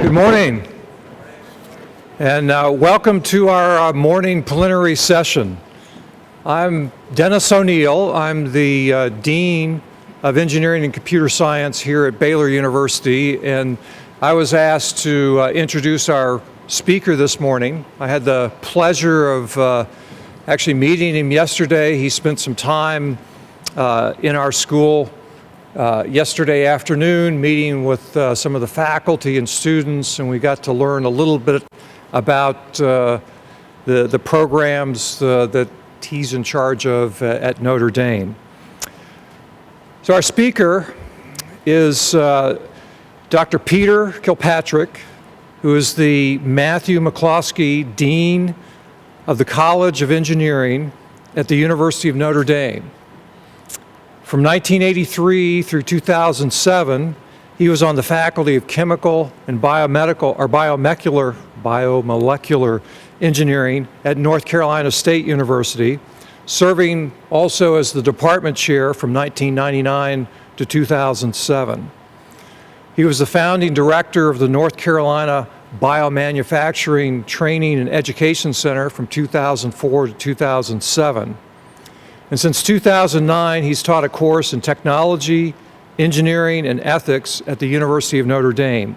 Good morning, and welcome to our morning plenary session. I'm Dennis O'Neill. I'm the Dean of Engineering and Computer Science here at Baylor University, and I was asked to introduce our speaker this morning. I had the pleasure of actually meeting him yesterday. He spent some time in our school yesterday afternoon, meeting with some of the faculty and students, and we got to learn a little bit about the programs that he's in charge of at Notre Dame. So our speaker is Dr. Peter Kilpatrick, who is the Matthew McCloskey Dean of the College of Engineering at the University of Notre Dame. From 1983 through 2007, he was on the faculty of chemical and biomolecular engineering at North Carolina State University, serving also as the department chair from 1999 to 2007. He was the founding director of the North Carolina Biomanufacturing Training and Education Center from 2004 to 2007. And since 2009, he's taught a course in technology, engineering, and ethics at the University of Notre Dame.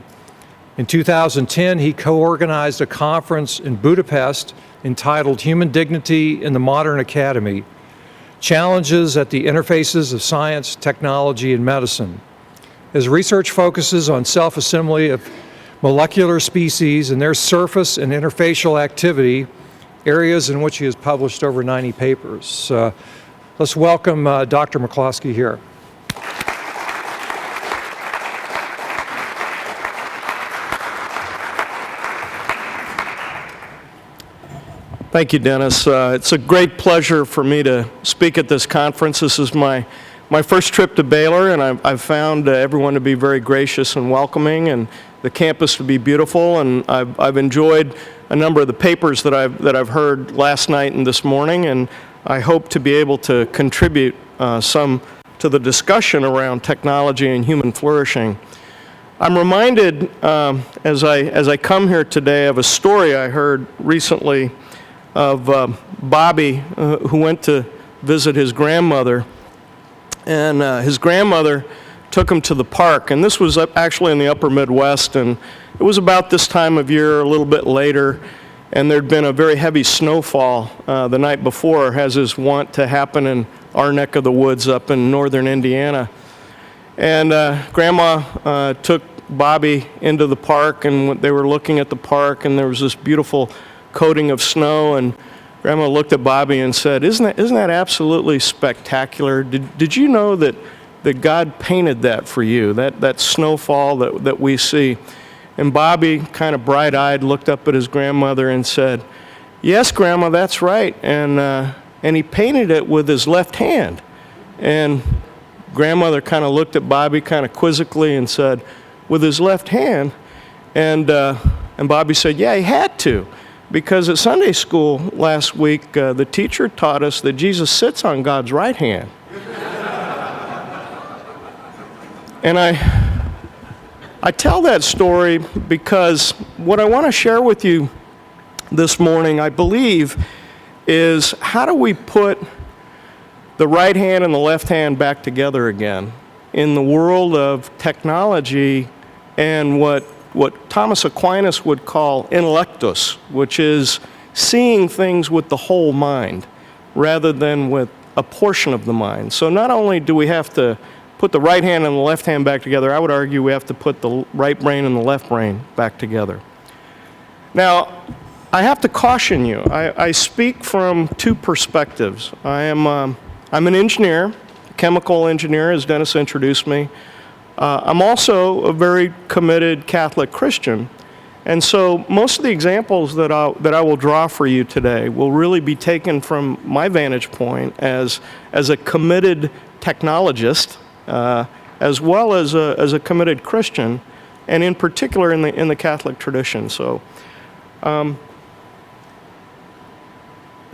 In 2010, he co-organized a conference in Budapest entitled Human Dignity in the Modern Academy: Challenges at the Interfaces of Science, Technology, and Medicine. His research focuses on self-assembly of molecular species and their surface and interfacial activity, areas in which he has published over 90 papers. Let's welcome Dr. McCloskey here. Thank you, Dennis. It's a great pleasure for me to speak at this conference. This is my first trip to Baylor, and I've found everyone to be very gracious and welcoming, and the campus to be beautiful. And I've enjoyed a number of the papers that I've heard last night and this morning, and I hope to be able to contribute some to the discussion around technology and human flourishing. I'm reminded as I come here today of a story I heard recently of Bobby, who went to visit his grandmother, and his grandmother took him to the park, and this was actually in the upper Midwest, and it was about this time of year, a little bit later, and there'd been a very heavy snowfall the night before, as is wont to happen in our neck of the woods up in northern Indiana. And Grandma took Bobby into the park, and they were looking at the park, and there was this beautiful coating of snow, and Grandma looked at Bobby and said, isn't that absolutely spectacular? Did you know that God painted that for you, that snowfall that we see? And Bobby, kind of bright-eyed, looked up at his grandmother and said, "Yes, Grandma, that's right." And he painted it with his left hand. And grandmother kind of looked at Bobby kind of quizzically and said, "With his left hand?" And Bobby said, "Yeah, he had to. Because at Sunday school last week, the teacher taught us that Jesus sits on God's right hand." And I tell that story because what I want to share with you this morning, I believe, is how do we put the right hand and the left hand back together again in the world of technology and what Thomas Aquinas would call intellectus, which is seeing things with the whole mind rather than with a portion of the mind. So not only do we have to put the right hand and the left hand back together, I would argue we have to put the right brain and the left brain back together. Now, I have to caution you. I speak from two perspectives. I'm an engineer, chemical engineer, as Dennis introduced me. I'm also a very committed Catholic Christian, and so most of the examples that I will draw for you today will really be taken from my vantage point as a committed technologist, as well as a committed Christian, and in particular in the Catholic tradition. So, the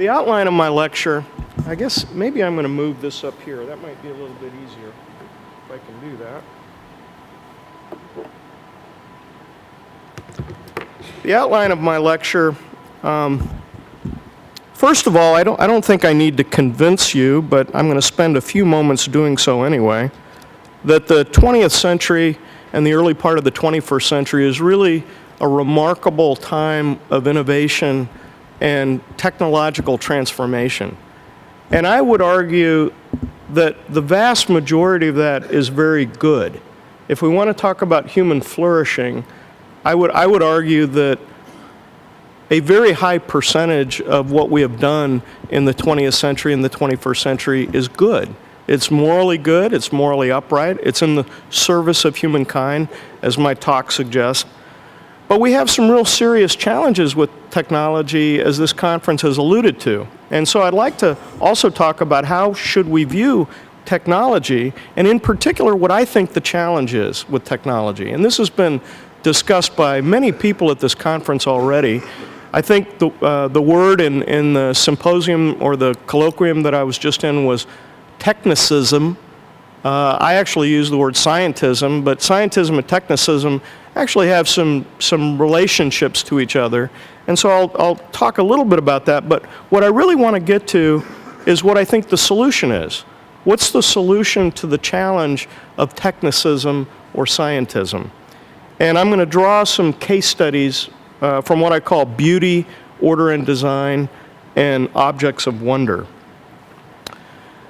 outline of my lecture, I guess maybe I'm going to move this up here. That might be a little bit easier if I can do that. The outline of my lecture, first of all, I don't think I need to convince you, but I'm going to spend a few moments doing so anyway, that the 20th century and the early part of the 21st century is really a remarkable time of innovation and technological transformation. And I would argue that the vast majority of that is very good. If we want to talk about human flourishing, I would argue that a very high percentage of what we have done in the 20th century and the 21st century is good. It's morally good, it's morally upright, it's in the service of humankind, as my talk suggests. But we have some real serious challenges with technology, as this conference has alluded to. And so I'd like to also talk about how should we view technology, and in particular what I think the challenge is with technology. And this has been discussed by many people at this conference already. I think the word in the symposium or the colloquium that I was just in was technicism. I actually use the word scientism, but scientism and technicism actually have some relationships to each other. And so I'll talk a little bit about that, but what I really want to get to is what I think the solution is. What's the solution to the challenge of technicism or scientism? And I'm going to draw some case studies from what I call beauty, order and design, and objects of wonder.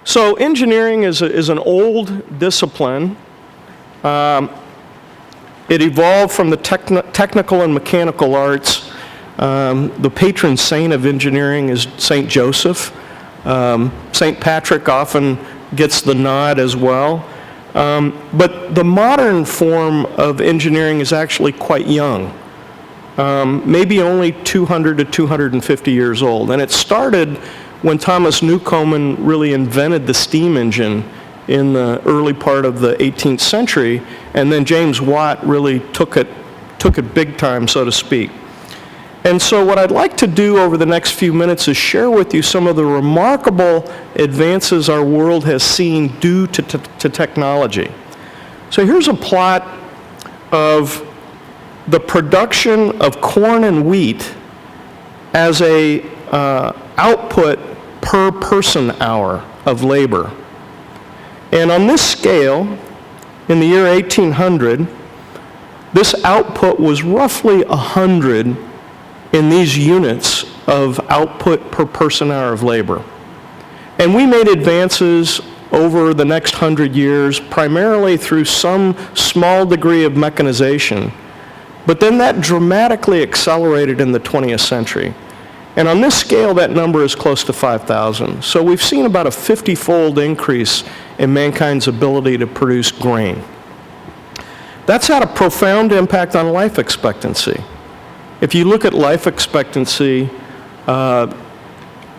So engineering is an old discipline. It evolved from the technical and mechanical arts. The patron saint of engineering is St. Joseph. St. Patrick often gets the nod as well. But the modern form of engineering is actually quite young, maybe only 200 to 250 years old. And it started when Thomas Newcomen really invented the steam engine in the early part of the 18th century, and then James Watt really took it big time, so to speak. And so what I'd like to do over the next few minutes is share with you some of the remarkable advances our world has seen due to technology. So here's a plot of the production of corn and wheat as a output per person hour of labor. And on this scale, in the year 1800, this output was roughly 100 in these units of output per person hour of labor. And we made advances over the next 100 years, primarily through some small degree of mechanization. But then that dramatically accelerated in the 20th century. And on this scale, that number is close to 5,000. So we've seen about a 50-fold increase in mankind's ability to produce grain. That's had a profound impact on life expectancy. If you look at life expectancy, as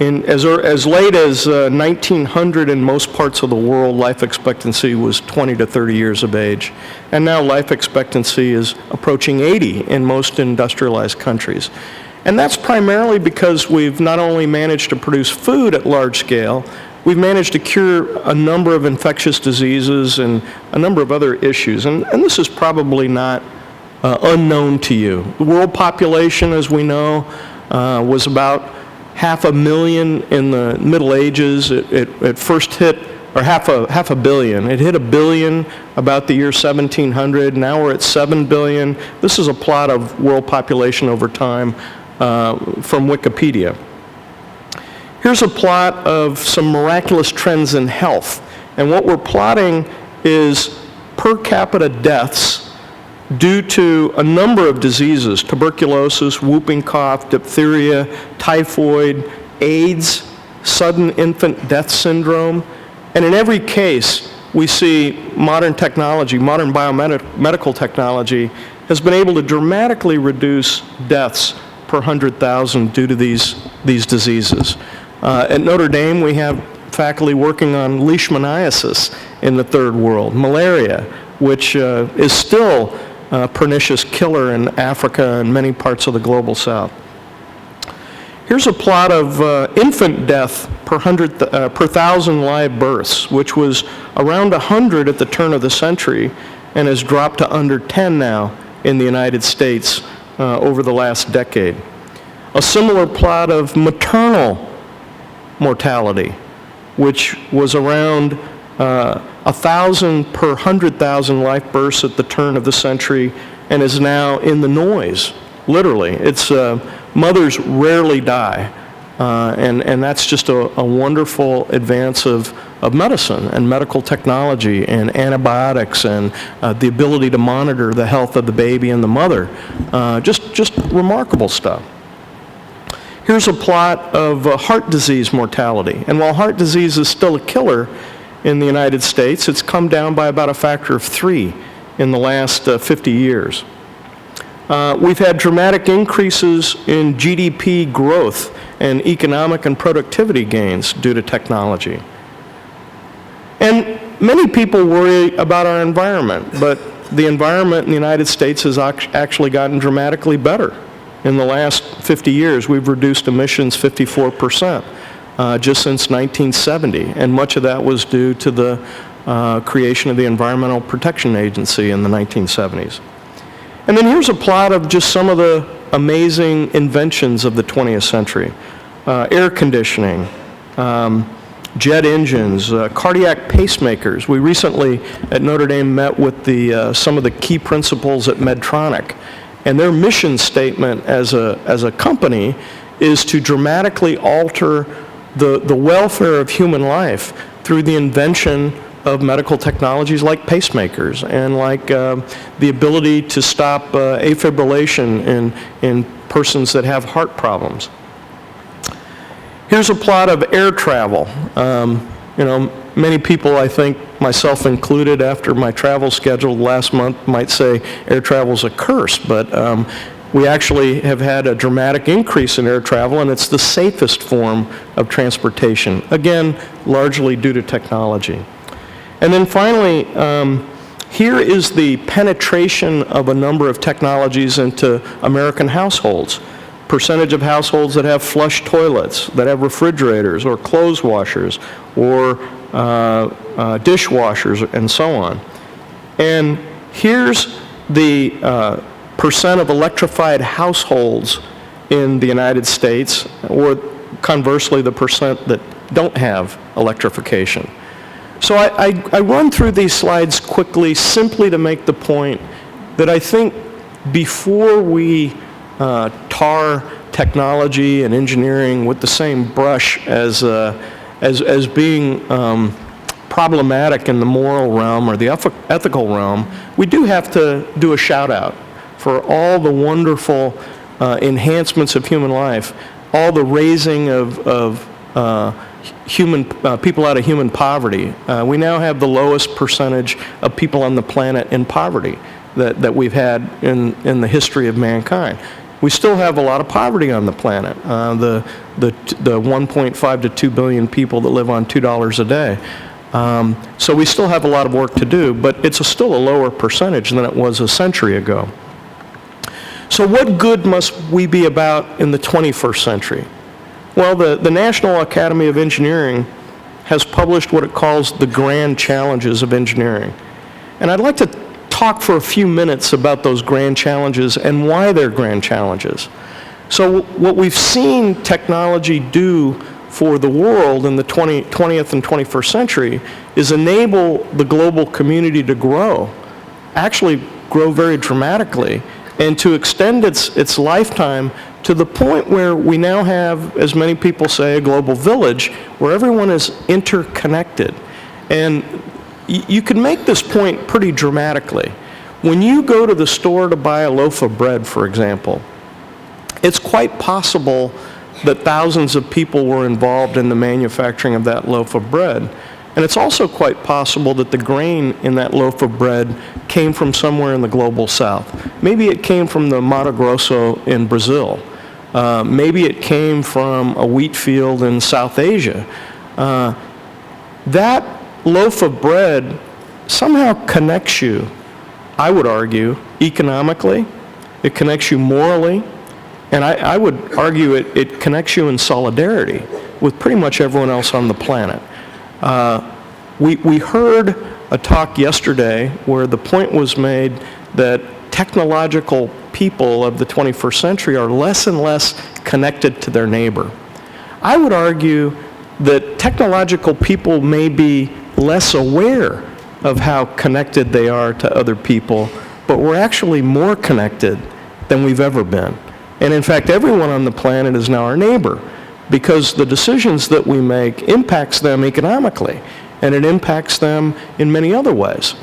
late as 1900 in most parts of the world, life expectancy was 20 to 30 years of age. And now life expectancy is approaching 80 in most industrialized countries. And that's primarily because we've not only managed to produce food at large scale, we've managed to cure a number of infectious diseases and a number of other issues. And this is probably not unknown to you. The world population, as we know, was about 500,000 in the Middle Ages. It first hit, or half a billion. It hit 1 billion about the year 1700. Now we're at 7 billion. This is a plot of world population over time from Wikipedia. Here's a plot of some miraculous trends in health. And what we're plotting is per capita deaths due to a number of diseases: tuberculosis, whooping cough, diphtheria, typhoid, AIDS, sudden infant death syndrome. And in every case, we see modern technology, modern biomedical technology, has been able to dramatically reduce deaths per 100,000 due to these diseases. At Notre Dame, we have faculty working on leishmaniasis in the third world, malaria, which is still a pernicious killer in Africa and many parts of the global south. Here's a plot of infant death per 1,000 live births, which was around 100 at the turn of the century and has dropped to under 10 now in the United States over the last decade. A similar plot of maternal mortality, which was around 1,000 per 100,000 live births at the turn of the century and is now in the noise, literally. It's mothers rarely die, and that's just a wonderful advance of medicine and medical technology and antibiotics and the ability to monitor the health of the baby and the mother. Just remarkable stuff. Here's a plot of heart disease mortality. And while heart disease is still a killer in the United States, it's come down by about a factor of 3 in the last 50 years. We've had dramatic increases in GDP growth and economic and productivity gains due to technology. And many people worry about our environment, but the environment in the United States has actually gotten dramatically better. In the last 50 years, we've reduced emissions 54% just since 1970, and much of that was due to the creation of the Environmental Protection Agency in the 1970s. And then here's a plot of just some of the amazing inventions of the 20th century. Air conditioning, jet engines, cardiac pacemakers. We recently at Notre Dame met with some of the key principals at Medtronic, and their mission statement as a company is to dramatically alter the welfare of human life through the invention of medical technologies like pacemakers and like the ability to stop afibrillation in persons that have heart problems. Here's a plot of air travel. Many people, I think, myself included, after my travel schedule last month, might say air travel's a curse, but we actually have had a dramatic increase in air travel, and it's the safest form of transportation, again, largely due to technology. And then finally, here is the penetration of a number of technologies into American households. Percentage of households that have flush toilets, that have refrigerators or clothes washers or dishwashers and so on. And here's the percent of electrified households in the United States, or conversely the percent that don't have electrification. So I run through these slides quickly simply to make the point that I think before we tar technology and engineering with the same brush as being problematic in the moral realm or the ethical realm, we do have to do a shout out for all the wonderful enhancements of human life, all the raising of human people out of human poverty. We now have the lowest percentage of people on the planet in poverty that we've had in the history of mankind. We still have a lot of poverty on the planet. The 1.5 to 2 billion people that live on $2 a day. So we still have a lot of work to do, but it's still a lower percentage than it was a century ago. So what good must we be about in the 21st century? Well, the National Academy of Engineering has published what it calls the grand challenges of engineering. And I'd like to talk for a few minutes about those grand challenges and why they're grand challenges. So what we've seen technology do for the world in the 20th and 21st century is enable the global community to grow, actually grow very dramatically, and to extend its lifetime to the point where we now have, as many people say, a global village where everyone is interconnected. And you can make this point pretty dramatically. When you go to the store to buy a loaf of bread, for example, it's quite possible that thousands of people were involved in the manufacturing of that loaf of bread. And it's also quite possible that the grain in that loaf of bread came from somewhere in the global south. Maybe it came from the Mato Grosso in Brazil. Maybe it came from a wheat field in South Asia. That loaf of bread somehow connects you, I would argue, economically. It connects you morally. And I would argue it connects you in solidarity with pretty much everyone else on the planet. We heard a talk yesterday where the point was made that technological people of the 21st century are less and less connected to their neighbor. I would argue that technological people may be less aware of how connected they are to other people, but we're actually more connected than we've ever been. And in fact, everyone on the planet is now our neighbor, because the decisions that we make impacts them economically, and it impacts them in many other ways.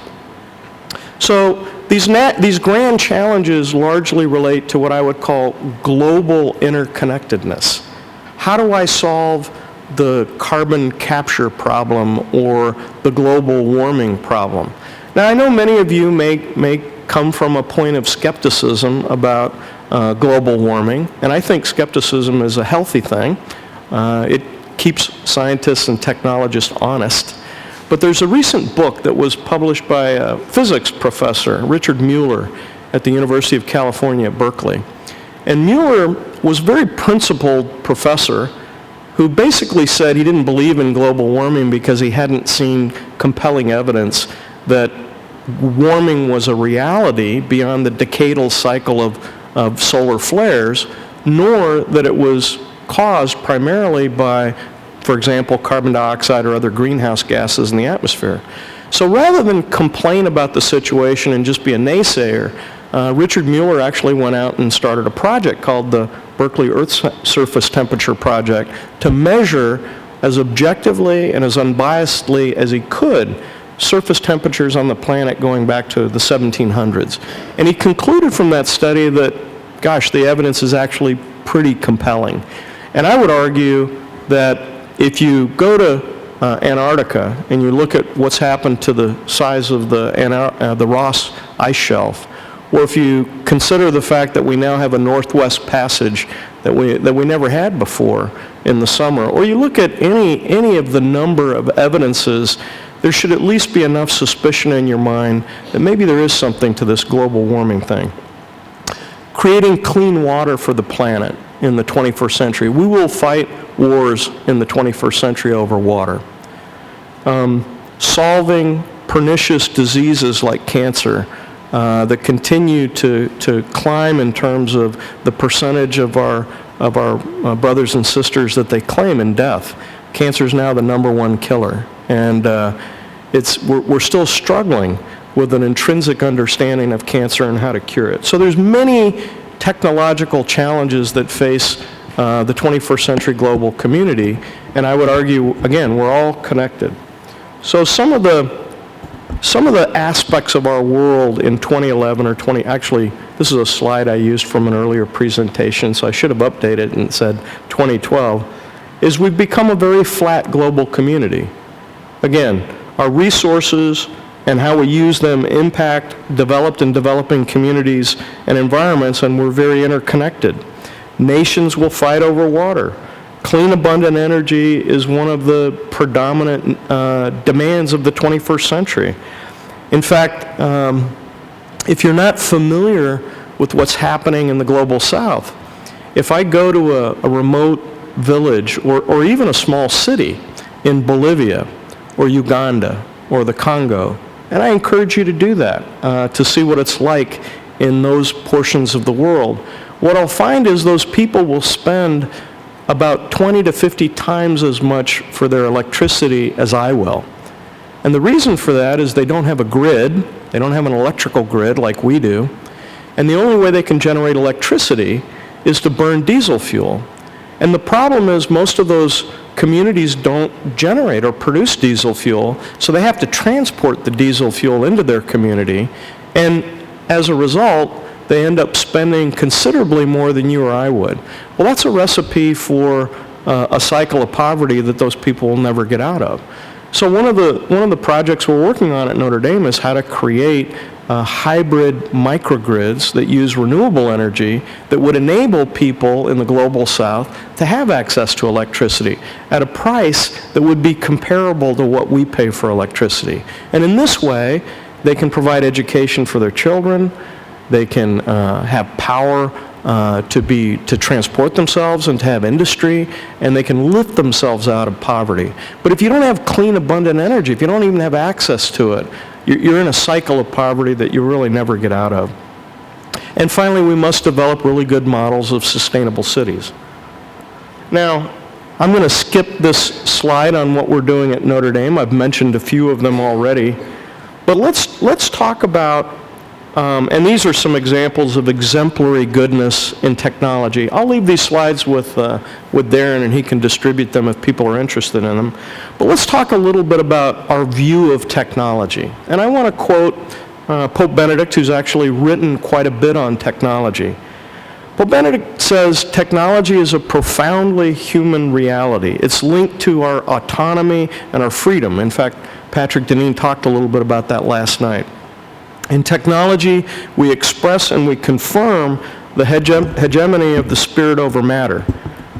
So these grand challenges largely relate to what I would call global interconnectedness. How do I solve the carbon capture problem or the global warming problem? Now, I know many of you may come from a point of skepticism about global warming, and I think skepticism is a healthy thing. It keeps scientists and technologists honest. But there's a recent book that was published by a physics professor, Richard Mueller, at the University of California at Berkeley. And Mueller was a very principled professor who basically said he didn't believe in global warming because he hadn't seen compelling evidence that warming was a reality beyond the decadal cycle of solar flares, nor that it was caused primarily by, for example, carbon dioxide or other greenhouse gases in the atmosphere. So rather than complain about the situation and just be a naysayer, Richard Mueller actually went out and started a project called the Berkeley Earth Surface Temperature Project to measure as objectively and as unbiasedly as he could surface temperatures on the planet going back to the 1700s. And he concluded from that study that, gosh, the evidence is actually pretty compelling. And I would argue that if you go to Antarctica and you look at what's happened to the size of the Ross ice shelf, or if you consider the fact that we now have a northwest passage that we never had before in the summer, or you look at any of the number of evidences, there should at least be enough suspicion in your mind that maybe there is something to this global warming thing. Creating clean water for the planet in the 21st century. We will fight wars in the 21st century over water. Solving pernicious diseases like cancer that continue to climb in terms of the percentage of our brothers and sisters that they claim in death. Cancer is now the #1 killer, and we're still struggling with an intrinsic understanding of cancer and how to cure it. So there's many technological challenges that face the 21st century global community, and I would argue, again, we're all connected. So some of the aspects of our world in 2011 or actually, this is a slide I used from an earlier presentation, so I should have updated it and said 2012, is we've become a very flat global community. Again, our resources and how we use them impact developed and developing communities and environments, and we're very interconnected. Nations will fight over water. Clean, abundant energy is one of the predominant demands of the 21st century. In fact, if you're not familiar with what's happening in the global south, if I go to a remote village or even a small city in Bolivia or Uganda or the Congo, and I encourage you to do that, to see what it's like in those portions of the world, what I'll find is those people will spend about 20 to 50 times as much for their electricity as I will. And the reason for that is they don't have a grid, they don't have an electrical grid like we do, and the only way they can generate electricity is to burn diesel fuel. And the problem is most of those communities don't generate or produce diesel fuel, so they have to transport the diesel fuel into their community, and as a result, they end up spending considerably more than you or I would. Well, that's a recipe for a cycle of poverty that those people will never get out of. So one of the projects we're working on at Notre Dame is how to create hybrid microgrids that use renewable energy that would enable people in the global south to have access to electricity at a price that would be comparable to what we pay for electricity. And in this way, they can provide education for their children, they can have power to transport themselves and to have industry, and they can lift themselves out of poverty. But if you don't have clean, abundant energy, if you don't even have access to it, you're in a cycle of poverty that you really never get out of. And finally, we must develop really good models of sustainable cities. Now, I'm going to skip this slide on what we're doing at Notre Dame. I've mentioned a few of them already. But let's talk about, and these are some examples of exemplary goodness in technology. I'll leave these slides with Darren, and he can distribute them if people are interested in them. But let's talk a little bit about our view of technology. And I want to quote Pope Benedict, who's actually written quite a bit on technology. Pope Benedict says, technology is a profoundly human reality. It's linked to our autonomy and our freedom. In fact, Patrick Deneen talked a little bit about that last night. In technology, we express and we confirm the hegemony of the spirit over matter.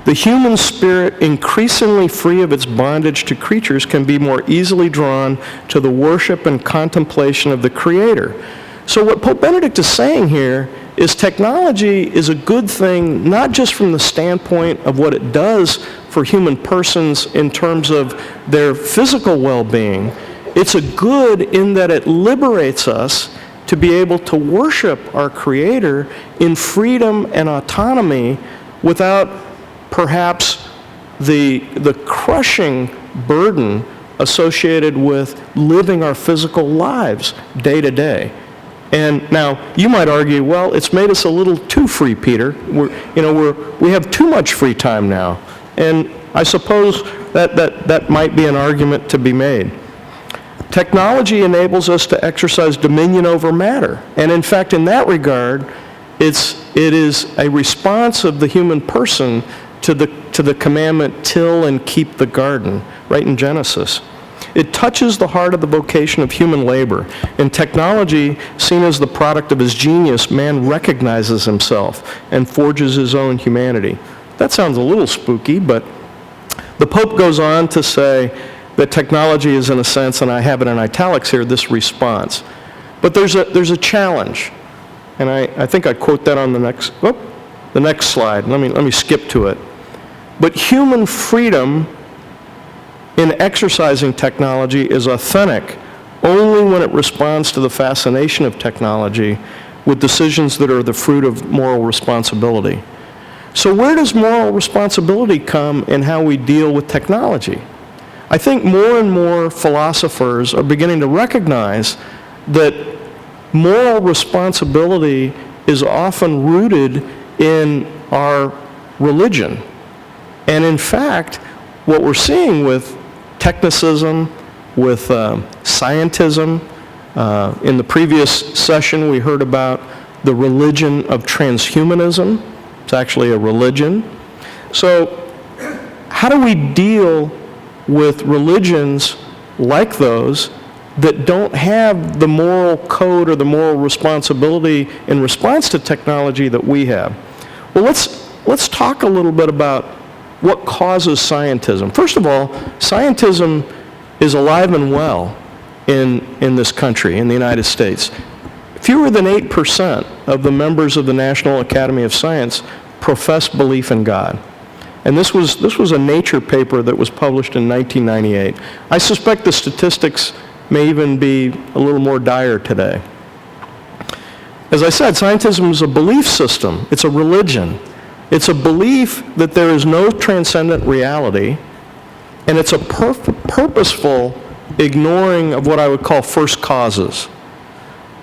The human spirit, increasingly free of its bondage to creatures, can be more easily drawn to the worship and contemplation of the Creator. So what Pope Benedict is saying here is technology is a good thing, not just from the standpoint of what it does for human persons in terms of their physical well-being. It's a good in that it liberates us to be able to worship our Creator in freedom and autonomy without perhaps the crushing burden associated with living our physical lives day to day. And now, you might argue, well, it's made us a little too free, Peter. We have too much free time now. And I suppose that might be an argument to be made. Technology enables us to exercise dominion over matter. And in fact, in that regard, it is a response of the human person to the commandment, till and keep the garden, right in Genesis. It touches the heart of the vocation of human labor. In technology, seen as the product of his genius, man recognizes himself and forges his own humanity. That sounds a little spooky, but the Pope goes on to say that technology is, in a sense, and I have it in italics here, this response. But there's a challenge, and I think I quote that on the next slide. Let me skip to it. But human freedom in exercising technology is authentic only when it responds to the fascination of technology with decisions that are the fruit of moral responsibility. So where does moral responsibility come in how we deal with technology? I think more and more philosophers are beginning to recognize that moral responsibility is often rooted in our religion. And in fact, what we're seeing with technicism, with scientism, in the previous session we heard about the religion of transhumanism. It's actually a religion. So how do we deal with religions like those that don't have the moral code or the moral responsibility in response to technology that we have? Well, let's talk a little bit about what causes scientism. First of all, scientism is alive and well in this country, in the United States. Fewer than 8% of the members of the National Academy of Science profess belief in God. And this was a Nature paper that was published in 1998. I suspect the statistics may even be a little more dire today. As I said, scientism is a belief system. It's a religion. It's a belief that there is no transcendent reality, and it's a purposeful ignoring of what I would call first causes.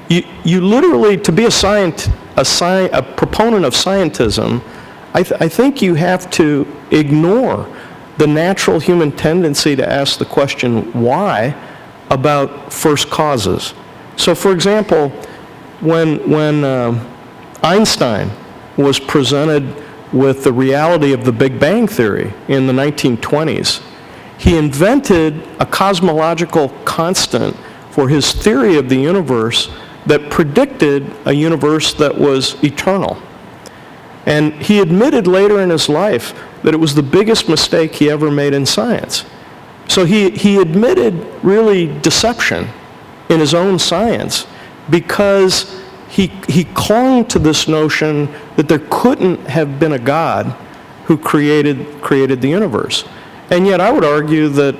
You literally, to be a proponent of scientism, I think you have to ignore the natural human tendency to ask the question, why, about first causes. So for example, when Einstein was presented with the reality of the Big Bang Theory in the 1920s, he invented a cosmological constant for his theory of the universe that predicted a universe that was eternal. And he admitted later in his life that it was the biggest mistake he ever made in science. So he admitted really deception in his own science because he clung to this notion that there couldn't have been a God who created the universe. And yet I would argue that,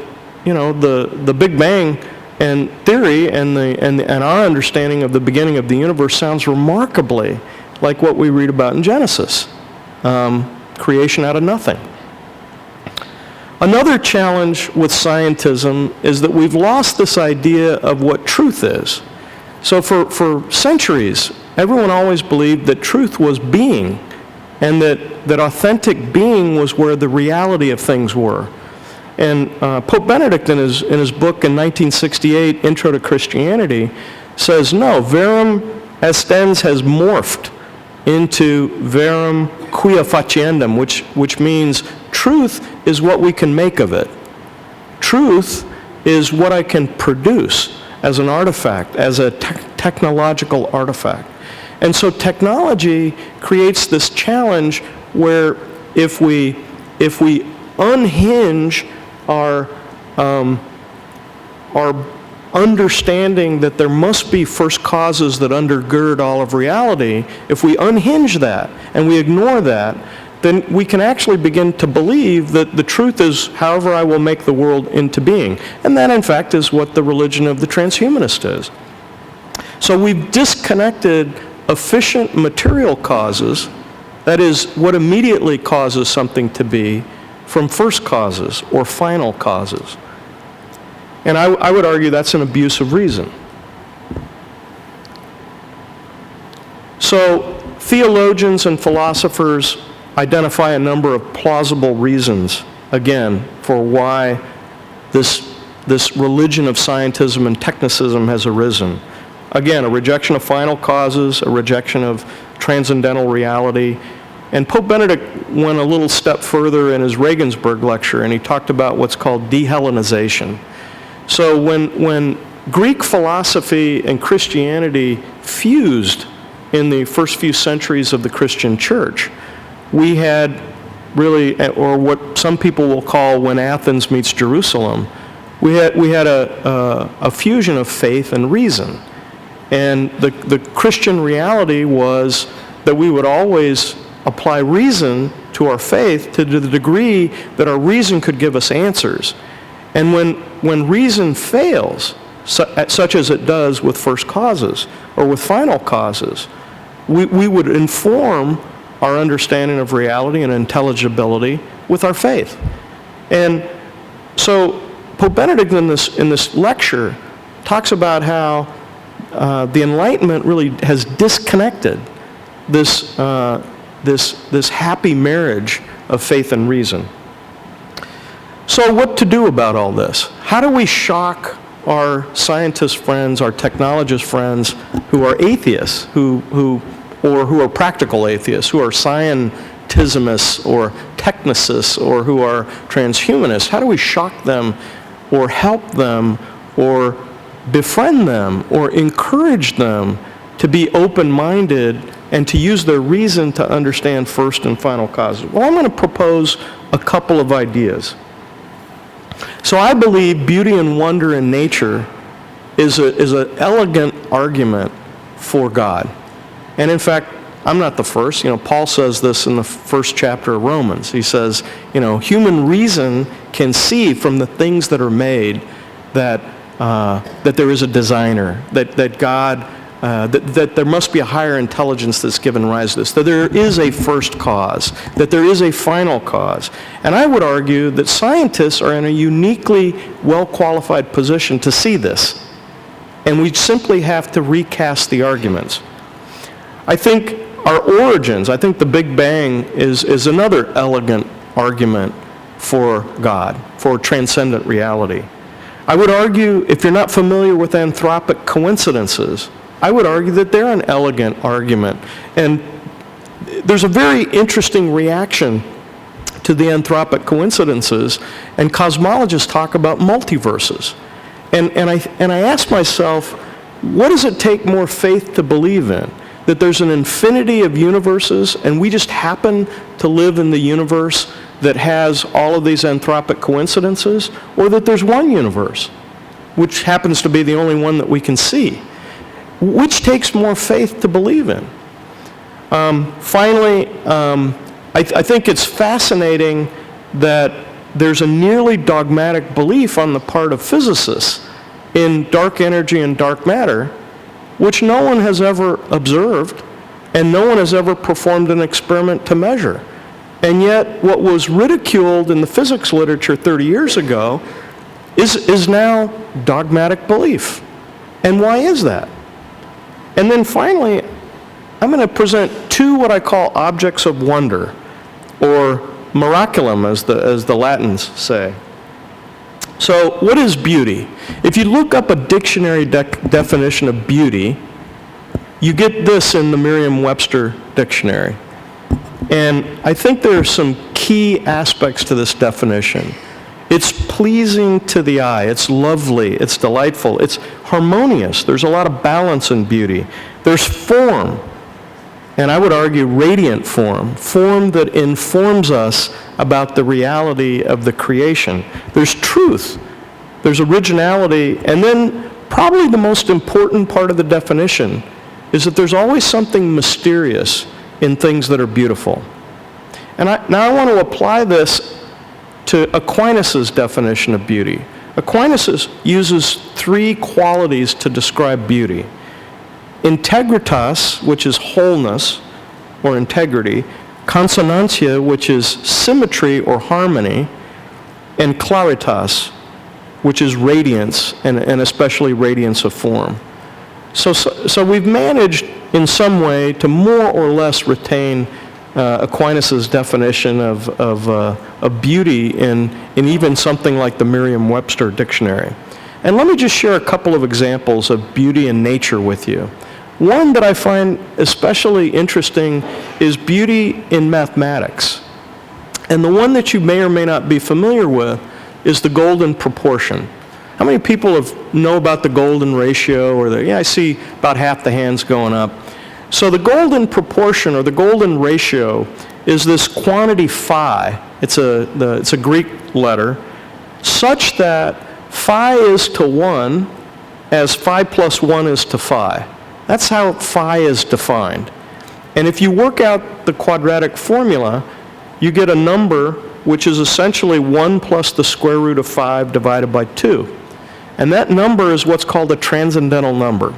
the Big Bang and theory and our understanding of the beginning of the universe sounds remarkably like what we read about in Genesis, creation out of nothing. Another challenge with scientism is that we've lost this idea of what truth is. So for centuries, everyone always believed that truth was being, and that authentic being was where the reality of things were. And Pope Benedict, in his book in 1968, Intro to Christianity, says, no, verum estens has morphed into verum quia faciendum, which means truth is what we can make of it. Truth is what I can produce as an artifact, as a technological artifact. And so technology creates this challenge where if we unhinge our understanding that there must be first causes that undergird all of reality, if we unhinge that and we ignore that, then we can actually begin to believe that the truth is however I will make the world into being. And that, in fact, is what the religion of the transhumanist is. So we've disconnected efficient material causes, that is, what immediately causes something to be, from first causes or final causes. And I would argue that's an abuse of reason. So theologians and philosophers identify a number of plausible reasons, again, for why this religion of scientism and technicism has arisen. Again, a rejection of final causes, a rejection of transcendental reality. And Pope Benedict went a little step further in his Regensburg lecture, and he talked about what's called de-Hellenization. So when Greek philosophy and Christianity fused in the first few centuries of the Christian church, we had really, or what some people will call when Athens meets Jerusalem, we had a fusion of faith and reason. And the Christian reality was that we would always apply reason to our faith to the degree that our reason could give us answers. And when reason fails, such as it does with first causes or with final causes, we would inform our understanding of reality and intelligibility with our faith. And so Pope Benedict in this lecture talks about how the Enlightenment really has disconnected this happy marriage of faith and reason. So what to do about all this? How do we shock our scientist friends, our technologist friends who are atheists, who are practical atheists, who are scientismists or technicists, or who are transhumanists? How do we shock them or help them or befriend them or encourage them to be open-minded and to use their reason to understand first and final causes? Well, I'm going to propose a couple of ideas. So I believe beauty and wonder in nature is an elegant argument for God. And in fact, I'm not the first. Paul says this in the first chapter of Romans. He says, human reason can see from the things that are made that there is a designer, that God, that there must be a higher intelligence that's given rise to this, that there is a first cause, that there is a final cause. And I would argue that scientists are in a uniquely well-qualified position to see this. And we simply have to recast the arguments. I think our origins, I think the Big Bang is another elegant argument for God, for transcendent reality. I would argue, if you're not familiar with anthropic coincidences, I would argue that they're an elegant argument. And there's a very interesting reaction to the anthropic coincidences, and cosmologists talk about multiverses. And I ask myself, what does it take more faith to believe in? That there's an infinity of universes, and we just happen to live in the universe that has all of these anthropic coincidences, or that there's one universe, which happens to be the only one that we can see? Which takes more faith to believe in? Finally, I think it's fascinating that there's a nearly dogmatic belief on the part of physicists in dark energy and dark matter, which no one has ever observed, and no one has ever performed an experiment to measure. And yet, what was ridiculed in the physics literature 30 years ago is now dogmatic belief. And why is that? And then finally, I'm going to present two what I call objects of wonder, or miraculum, as the Latins say. So, what is beauty? If you look up a dictionary definition of beauty, you get this in the Merriam-Webster dictionary. And I think there are some key aspects to this definition. It's pleasing to the eye, it's lovely, it's delightful, it's harmonious. There's a lot of balance in beauty. There's form, and I would argue radiant form that informs us about the reality of the creation. There's truth, there's originality, and then probably the most important part of the definition is that there's always something mysterious in things that are beautiful. And now I want to apply this to Aquinas' definition of beauty. Aquinas uses three qualities to describe beauty: integritas, which is wholeness or integrity; consonantia, which is symmetry or harmony; and claritas, which is radiance, and especially radiance of form. So we've managed in some way to more or less retain Aquinas' definition of beauty in even something like the Merriam-Webster dictionary. And let me just share a couple of examples of beauty in nature with you. One that I find especially interesting is beauty in mathematics. And the one that you may or may not be familiar with is the golden proportion. How many people know about the golden ratio? Or I see about half the hands going up. So the golden proportion, or the golden ratio, is this quantity phi. It's a Greek letter, such that phi is to 1 as phi plus 1 is to phi. That's how phi is defined. And if you work out the quadratic formula, you get a number which is essentially 1 plus the square root of 5 divided by 2. And that number is what's called a transcendental number.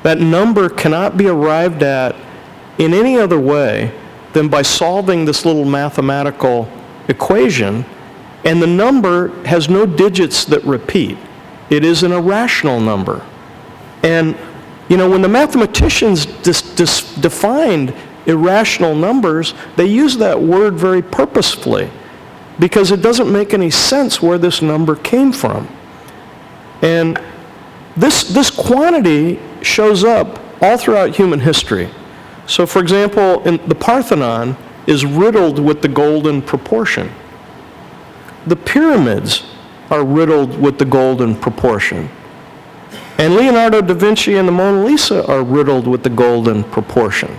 That number cannot be arrived at in any other way than by solving this little mathematical equation, and the number has no digits that repeat. It is an irrational number. And, when the mathematicians defined irrational numbers, they use that word very purposefully, because it doesn't make any sense where this number came from. And this quantity shows up all throughout human history. So, for example, the Parthenon is riddled with the golden proportion. The pyramids are riddled with the golden proportion. And Leonardo da Vinci and the Mona Lisa are riddled with the golden proportion.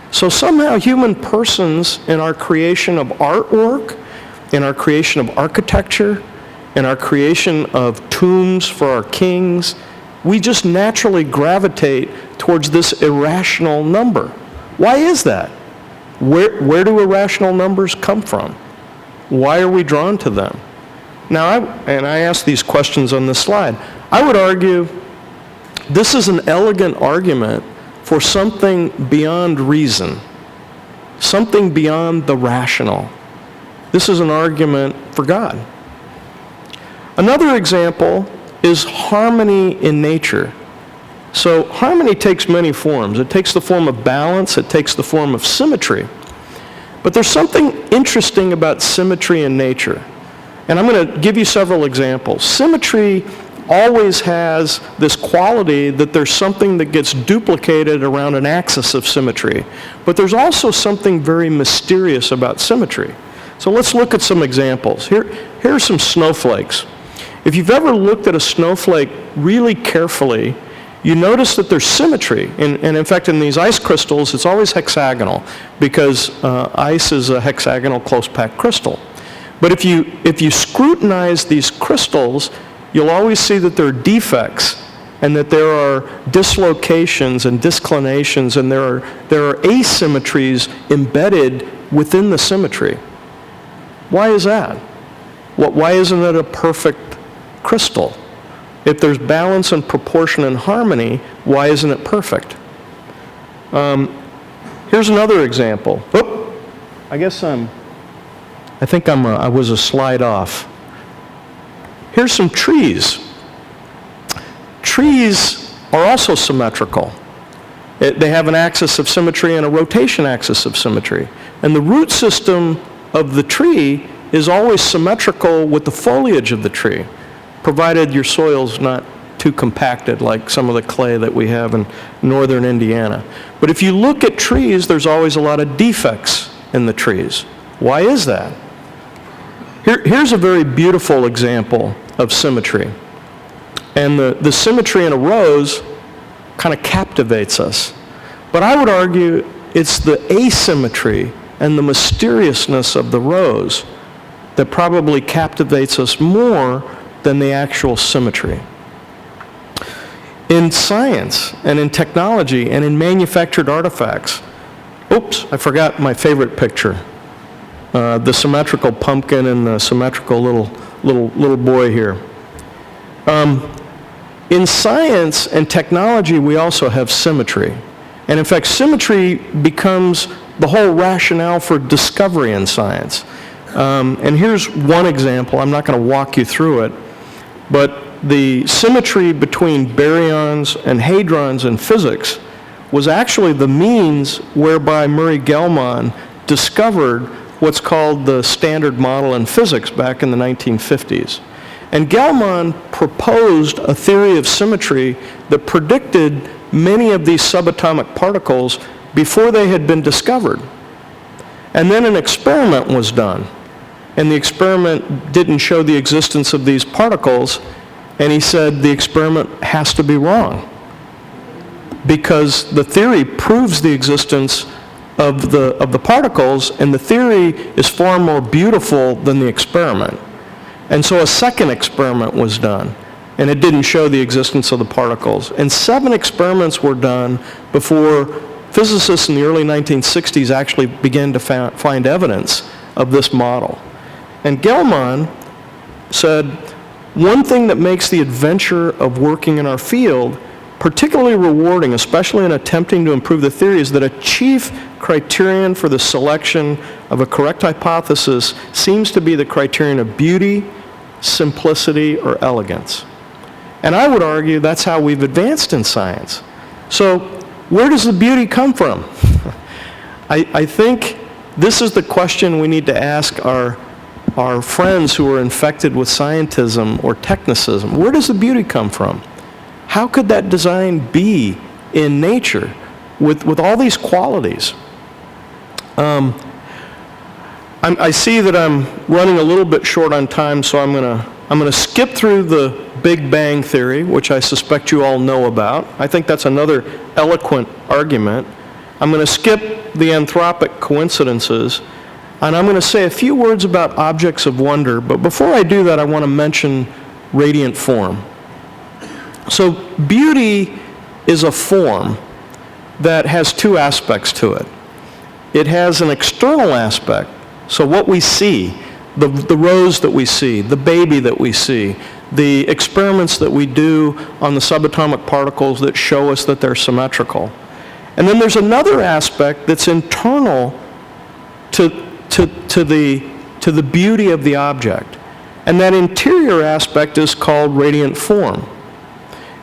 So somehow human persons, in our creation of artwork, in our creation of architecture, in our creation of tombs for our kings, we just naturally gravitate towards this irrational number. Why is that? Where do irrational numbers come from? Why are we drawn to them? Now, I ask these questions on this slide. I would argue this is an elegant argument for something beyond reason, something beyond the rational. This is an argument for God. Another example is harmony in nature. So harmony takes many forms. It takes the form of balance, it takes the form of symmetry. But there's something interesting about symmetry in nature. And I'm going to give you several examples. Symmetry always has this quality that there's something that gets duplicated around an axis of symmetry. But there's also something very mysterious about symmetry. So let's look at some examples. Here are some snowflakes. If you've ever looked at a snowflake really carefully, you notice that there's symmetry. And in fact, in these ice crystals, it's always hexagonal, because ice is a hexagonal close-packed crystal. But if you scrutinize these crystals, you'll always see that there are defects, and that there are dislocations and disclinations, and there are asymmetries embedded within the symmetry. Why is that? Why isn't it a perfect crystal? If there's balance and proportion and harmony, why isn't it perfect? Here's another example. Oop, I guess I was a slide off. Here's some trees. Trees are also symmetrical. They have an axis of symmetry and a rotation axis of symmetry. And the root system of the tree is always symmetrical with the foliage of the tree, provided your soil's not too compacted like some of the clay that we have in northern Indiana. But if you look at trees, there's always a lot of defects in the trees. Why is that? Here's a very beautiful example of symmetry. And the symmetry in a rose kind of captivates us. But I would argue it's the asymmetry and the mysteriousness of the rose that probably captivates us more than the actual symmetry. In science and in technology and in manufactured artifacts, oops, I forgot my favorite picture. The symmetrical pumpkin and the symmetrical little boy here. In science and technology, we also have symmetry. And in fact, symmetry becomes the whole rationale for discovery in science. And here's one example. I'm not going to walk you through it, but the symmetry between baryons and hadrons in physics was actually the means whereby Murray Gell-Mann discovered what's called the Standard Model in physics back in the 1950s. And Gell-Mann proposed a theory of symmetry that predicted many of these subatomic particles before they had been discovered. And then an experiment was done. And the experiment didn't show the existence of these particles. And he said the experiment has to be wrong because the theory proves the existence of the particles, and the theory is far more beautiful than the experiment. And so a second experiment was done, and it didn't show the existence of the particles. And 7 experiments were done before physicists in the early 1960s actually began to find evidence of this model. And Gell-Mann said, one thing that makes the adventure of working in our field particularly rewarding, especially in attempting to improve the theory, is that a chief criterion for the selection of a correct hypothesis seems to be the criterion of beauty, simplicity, or elegance. And I would argue that's how we've advanced in science. So where does the beauty come from? I think this is the question we need to ask our friends who are infected with scientism or technicism. Where does the beauty come from? How could that design be in nature with all these qualities? I see that I'm running a little bit short on time, so I'm gonna skip through the Big Bang Theory, which I suspect you all know about. I think that's another eloquent argument. I'm going to skip the anthropic coincidences, and I'm going to say a few words about objects of wonder. But before I do that, I want to mention radiant form. So beauty is a form that has 2 aspects to it. It has an external aspect, so what we see, the rose that we see, the baby that we see, the experiments that we do on the subatomic particles that show us that they're symmetrical. And then there's another aspect that's internal to the beauty of the object. And that interior aspect is called radiant form.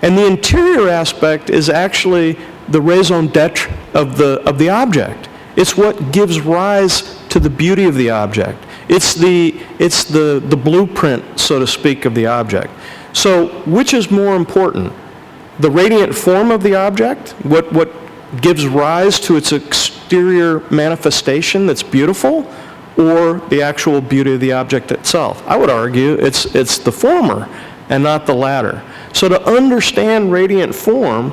And the interior aspect is actually the raison d'etre of the object. It's what gives rise to the beauty of the object. It's the blueprint, so to speak, of the object. So which is more important? The radiant form of the object, what gives rise to its exterior manifestation that's beautiful, or the actual beauty of the object itself? I would argue it's the former and not the latter. So to understand radiant form,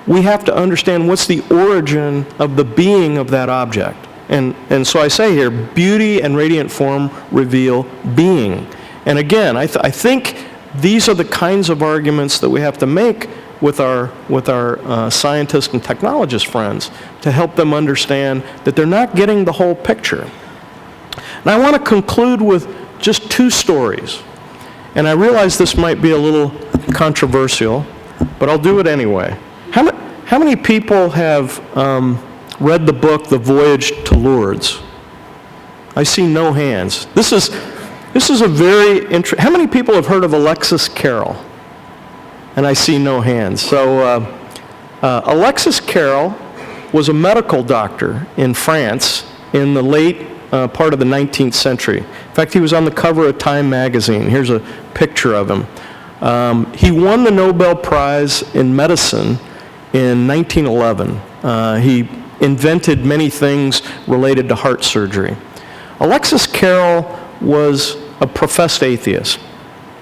we have to understand what's the origin of the being of that object. And so I say here, beauty and radiant form reveal being. And again, I think these are the kinds of arguments that we have to make with our scientists and technologist friends to help them understand that they're not getting the whole picture. And I want to conclude with just 2 stories. And I realize this might be a little controversial, but I'll do it anyway. How How many people have read the book, The Voyage to Lourdes? I see no hands. This is a very interesting. How many people have heard of Alexis Carrel? And I see no hands. So Alexis Carrel was a medical doctor in France in the late part of the 19th century. In fact, he was on the cover of Time magazine. Here's a picture of him. He won the Nobel Prize in medicine in 1911. He invented many things related to heart surgery. Alexis Carrel was a professed atheist.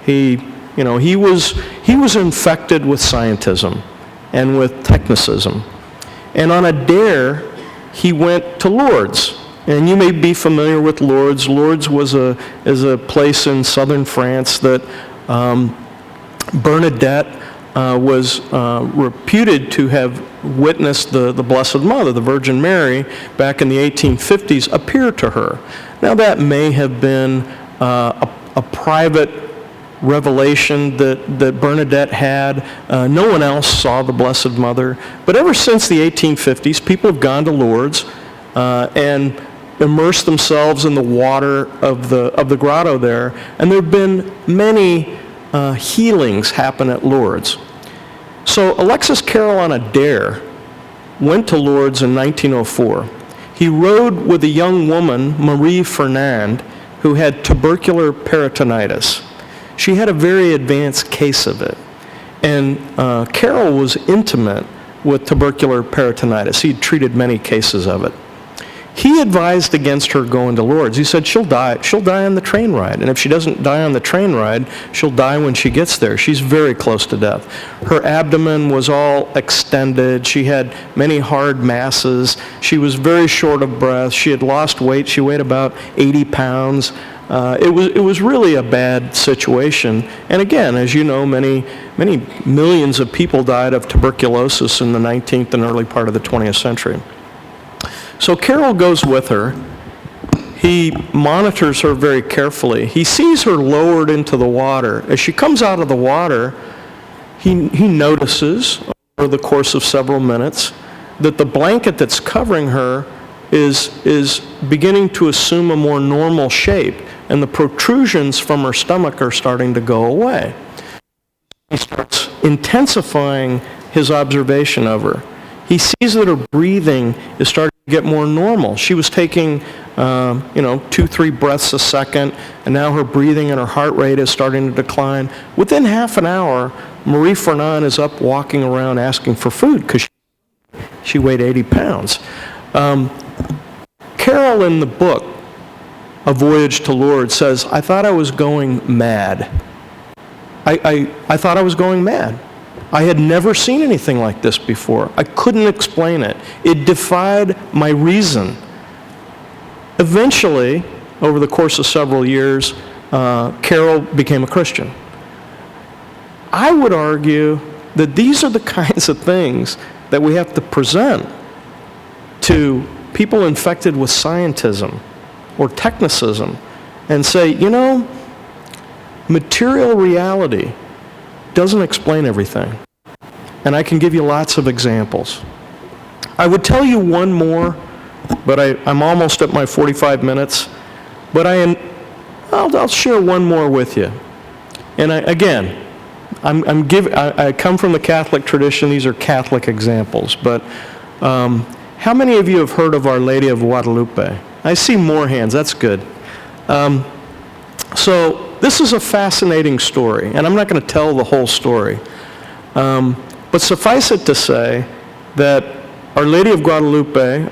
He was infected with scientism and with technicism. And on a dare, he went to Lourdes. And you may be familiar with Lourdes. Lourdes is a place in southern France that Bernadette was reputed to have witnessed the Blessed Mother, the Virgin Mary, back in the 1850s, appear to her. Now that may have been a private revelation that Bernadette had. No one else saw the Blessed Mother. But ever since the 1850s, people have gone to Lourdes and immersed themselves in the water of the grotto there. And there have been many healings happen at Lourdes. So Alexis Carrel, on a dare, went to Lourdes in 1904. He rode with a young woman, Marie Fernand, who had tubercular peritonitis. She had a very advanced case of it. And Carrel was intimate with tubercular peritonitis. He'd treated many cases of it. He advised against her going to Lourdes. He said, she'll die on the train ride. And if she doesn't die on the train ride, she'll die when she gets there. She's very close to death. Her abdomen was all extended. She had many hard masses. She was very short of breath. She had lost weight. She weighed about 80 pounds. It was really a bad situation. And again, as you know, many millions of people died of tuberculosis in the 19th and early part of the 20th century. So Carrel goes with her. He monitors her very carefully. He sees her lowered into the water. As she comes out of the water, he notices over the course of several minutes that the blanket that's covering her is beginning to assume a more normal shape, and the protrusions from her stomach are starting to go away. He starts intensifying his observation of her. He sees that her breathing is starting to get more normal. She was taking 2-3 breaths a second, and now her breathing and her heart rate is starting to decline. Within half an hour, Marie Fernand is up walking around asking for food because she weighed 80 pounds. Carrel in the book, A Voyage to Lourdes, says, I thought I was going mad. I thought I was going mad. I had never seen anything like this before. I couldn't explain it. It defied my reason. Eventually, over the course of several years, Carrel became a Christian. I would argue that these are the kinds of things that we have to present to people infected with scientism or technicism and say, material reality doesn't explain everything. And I can give you lots of examples. I would tell you one more, but I'm almost at my 45 minutes. But I'll share one more with you. And I come from the Catholic tradition. These are Catholic examples. But how many of you have heard of Our Lady of Guadalupe? I see more hands. That's good. So this is a fascinating story, and I'm not going to tell the whole story. But suffice it to say that Our Lady of Guadalupe,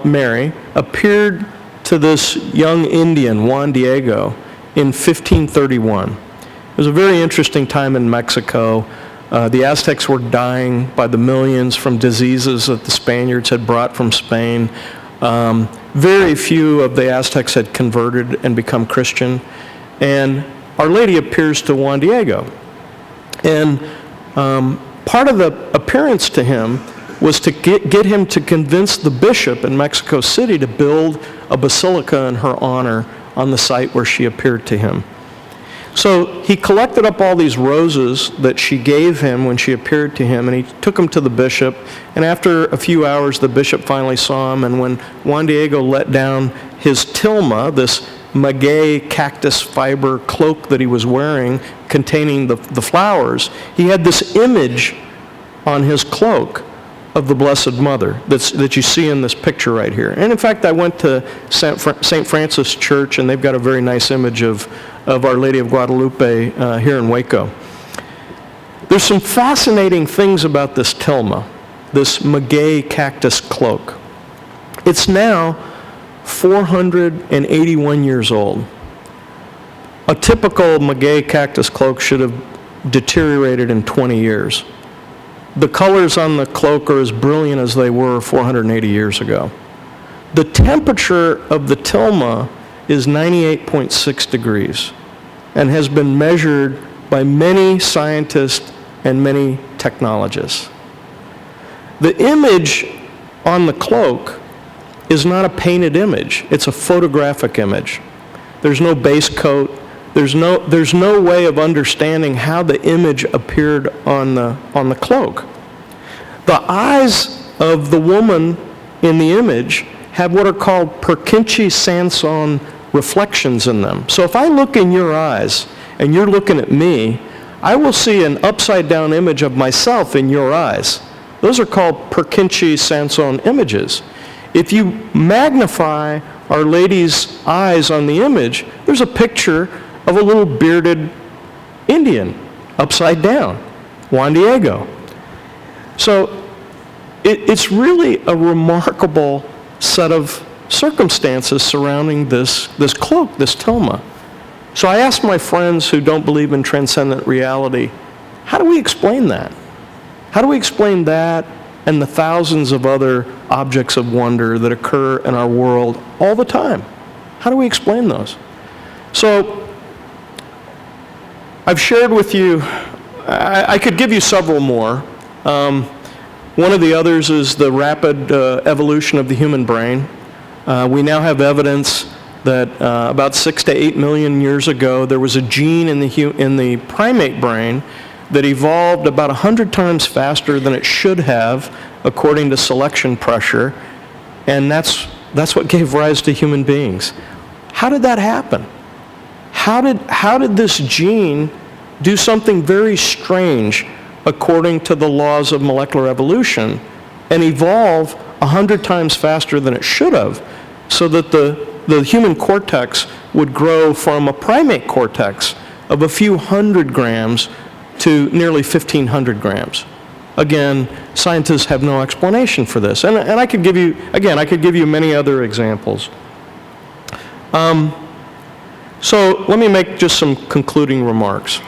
Mary, appeared to this young Indian, Juan Diego, in 1531. It was a very interesting time in Mexico. The Aztecs were dying by the millions from diseases that the Spaniards had brought from Spain. Very few of the Aztecs had converted and become Christian. And Our Lady appears to Juan Diego. And part of the appearance to him was to get him to convince the bishop in Mexico City to build a basilica in her honor on the site where she appeared to him. So he collected up all these roses that she gave him when she appeared to him, and he took them to the bishop. And after a few hours, the bishop finally saw him, and when Juan Diego let down his tilma, this maguey cactus fiber cloak that he was wearing containing the flowers, he had this image on his cloak of the Blessed Mother that you see in this picture right here. And in fact, I went to St. Francis Church, and they've got a very nice image of Our Lady of Guadalupe here in Waco. There's some fascinating things about this tilma, this maguey cactus cloak. It's now 481 years old. A typical maguey cactus cloak should have deteriorated in 20 years. The colors on the cloak are as brilliant as they were 480 years ago. The temperature of the tilma is 98.6 degrees and has been measured by many scientists and many technologists. The image on the cloak is not a painted image. It's a photographic image. There's no base coat. There's no way of understanding how the image appeared on the cloak. The eyes of the woman in the image have what are called Purkinje-Sanson reflections in them. So if I look in your eyes and you're looking at me, I will see an upside-down image of myself in your eyes. Those are called Purkinje-Sanson images. If you magnify Our Lady's eyes on the image, there's a picture of a little bearded Indian upside down, Juan Diego. So it's really a remarkable set of circumstances surrounding this cloak, this tilma. So I asked my friends who don't believe in transcendent reality, how do we explain that? How do we explain that and the thousands of other objects of wonder that occur in our world all the time? How do we explain those? So I've shared with you, I could give you several more. One of the others is the rapid evolution of the human brain. We now have evidence that about 6 to 8 million years ago, there was a gene in the primate brain that evolved about 100 times faster than it should have, according to selection pressure, and that's what gave rise to human beings. How did that happen? How did this gene do something very strange according to the laws of molecular evolution and evolve 100 times faster than it should have, so that the human cortex would grow from a primate cortex of a few hundred grams to nearly 1,500 grams? Again, scientists have no explanation for this. And I could give you many other examples. So let me make just some concluding remarks.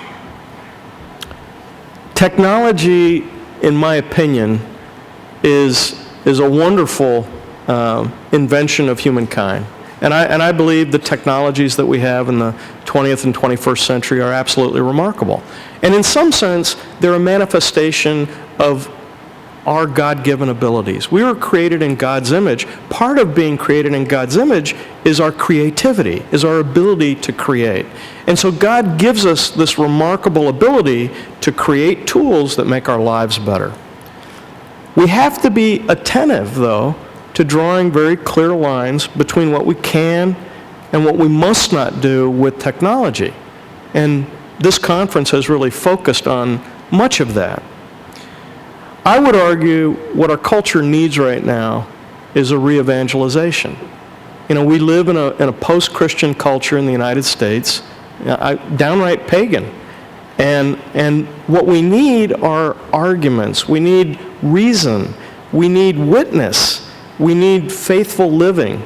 Technology, in my opinion, is a wonderful invention of humankind. And I believe the technologies that we have in the 20th and 21st century are absolutely remarkable. And in some sense, they're a manifestation of our God-given abilities. We were created in God's image. Part of being created in God's image is our creativity, is our ability to create. And so God gives us this remarkable ability to create tools that make our lives better. We have to be attentive, though, to drawing very clear lines between what we can and what we must not do with technology. And this conference has really focused on much of that. I would argue what our culture needs right now is a re-evangelization. You know, we live in a post-Christian culture in the United States, downright pagan. And what we need are arguments. We need reason. We need witness. We need faithful living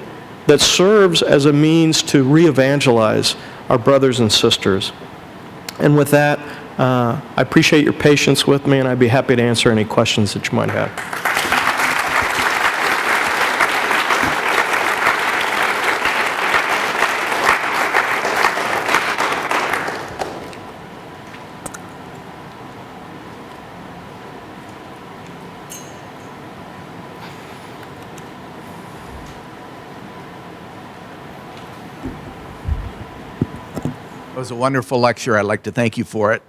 that serves as a means to re-evangelize our brothers and sisters. And with that, I appreciate your patience with me, and I'd be happy to answer any questions that you might have. It was a wonderful lecture. I'd like to thank you for it.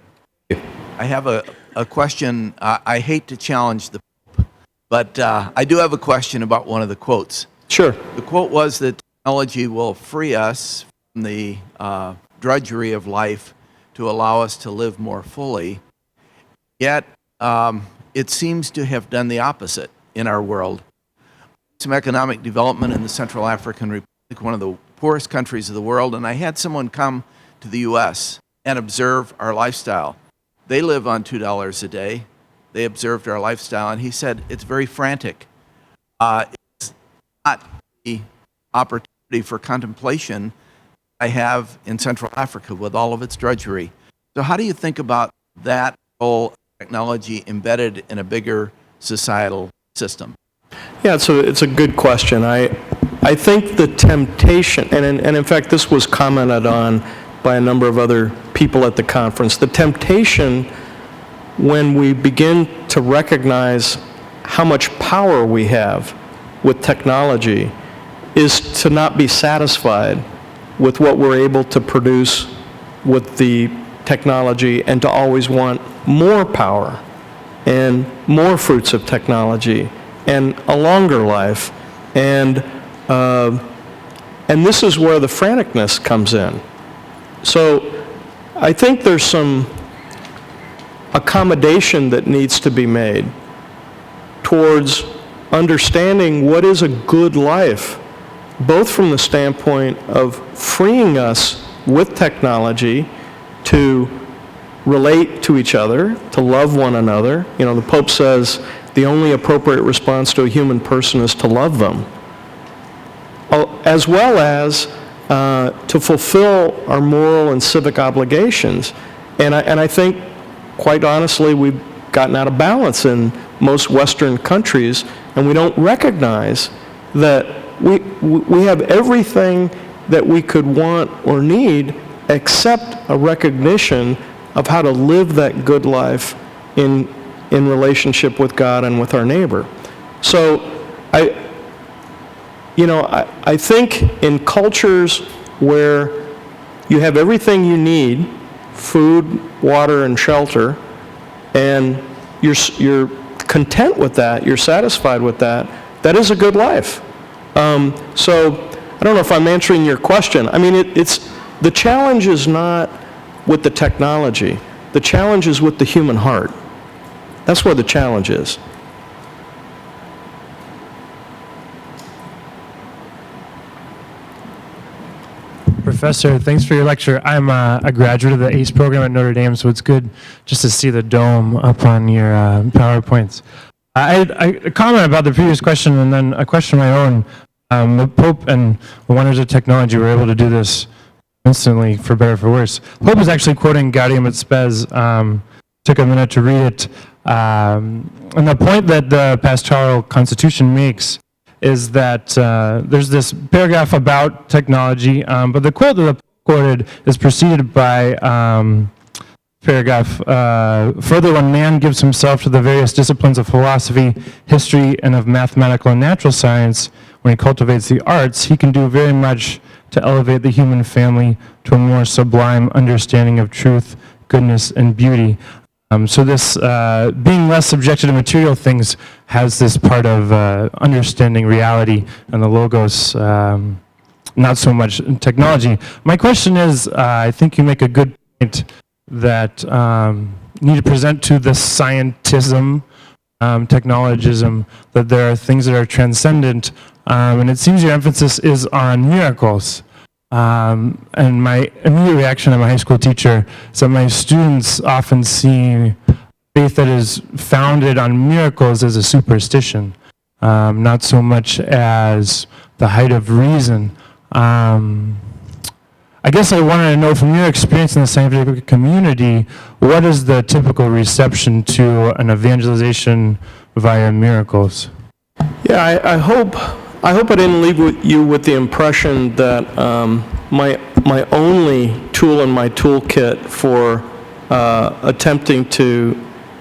I have a question. I hate to challenge the Pope, but I do have a question about one of the quotes. Sure. The quote was that technology will free us from the drudgery of life to allow us to live more fully. Yet, it seems to have done the opposite in our world. Some economic development in the Central African Republic, one of the poorest countries of the world, and I had someone come to the U.S. and observe our lifestyle. They live on $2 a day. They observed our lifestyle, and he said it's very frantic. It's not the opportunity for contemplation I have in Central Africa with all of its drudgery. So how do you think about that whole technology embedded in a bigger societal system? Yeah, it's a good question. I think the temptation, and in fact this was commented on by a number of other people at the conference, the temptation when we begin to recognize how much power we have with technology is to not be satisfied with what we're able to produce with the technology and to always want more power and more fruits of technology and a longer life. And this is where the franticness comes in. So I think there's some accommodation that needs to be made towards understanding what is a good life, both from the standpoint of freeing us with technology to relate to each other, to love one another. You know, the Pope says the only appropriate response to a human person is to love them, as well as to fulfill our moral and civic obligations. And I think, quite honestly, we've gotten out of balance in most Western countries, and we don't recognize that we have everything that we could want or need except a recognition of how to live that good life in relationship with God and with our neighbor. So I think in cultures where you have everything you need, food, water, and shelter, and you're content with that, you're satisfied with that, that is a good life. So I don't know if I'm answering your question. I mean, it's the challenge is not with the technology. The challenge is with the human heart. That's where the challenge is. Professor, thanks for your lecture. I'm a graduate of the ACE program at Notre Dame, so it's good just to see the dome up on your PowerPoints. I had a comment about the previous question and then a question of my own. The Pope and the wonders of technology were able to do this instantly, for better or for worse. Pope is actually quoting Gaudium et Spes. Took a minute to read it. And the point that the pastoral constitution makes is that there's this paragraph about technology, but the quote that the Pope quoted is preceded by paragraph, further, when man gives himself to the various disciplines of philosophy, history, and of mathematical and natural science, when he cultivates the arts, he can do very much to elevate the human family to a more sublime understanding of truth, goodness, and beauty. So this, being less subjected to material things, has this part of understanding reality and the logos, not so much in technology. My question is, I think you make a good point that you need to present to the scientism, technologism, that there are things that are transcendent, and it seems your emphasis is on miracles. And my immediate reaction, I'm a high school teacher, is that my students often see faith that is founded on miracles as a superstition, not so much as the height of reason. I guess I wanted to know, from your experience in the scientific community, what is the typical reception to an evangelization via miracles? Yeah, I hope I didn't leave you with the impression that my only tool in my toolkit for attempting to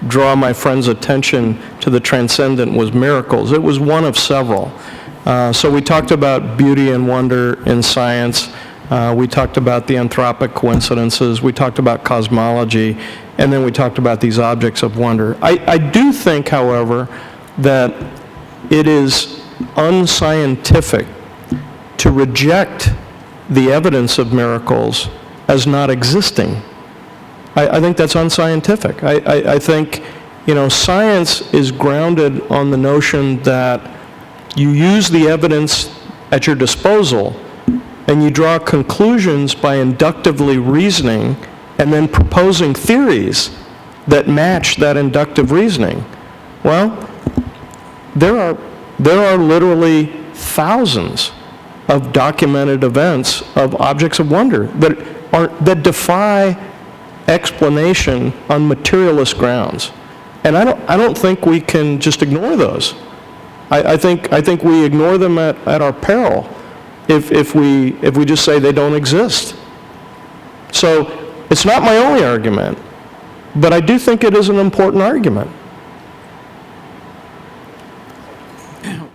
draw my friend's attention to the transcendent was miracles. It was one of several. So we talked about beauty and wonder in science. We talked about the anthropic coincidences. We talked about cosmology. And then we talked about these objects of wonder. I do think, however, that it is unscientific to reject the evidence of miracles as not existing. I think that's unscientific. I think, science is grounded on the notion that you use the evidence at your disposal and you draw conclusions by inductively reasoning and then proposing theories that match that inductive reasoning. Well, there are literally thousands of documented events of objects of wonder that defy explanation on materialist grounds. And I don't think we can just ignore those. I think we ignore them at our peril if we just say they don't exist. So it's not my only argument, but I do think it is an important argument.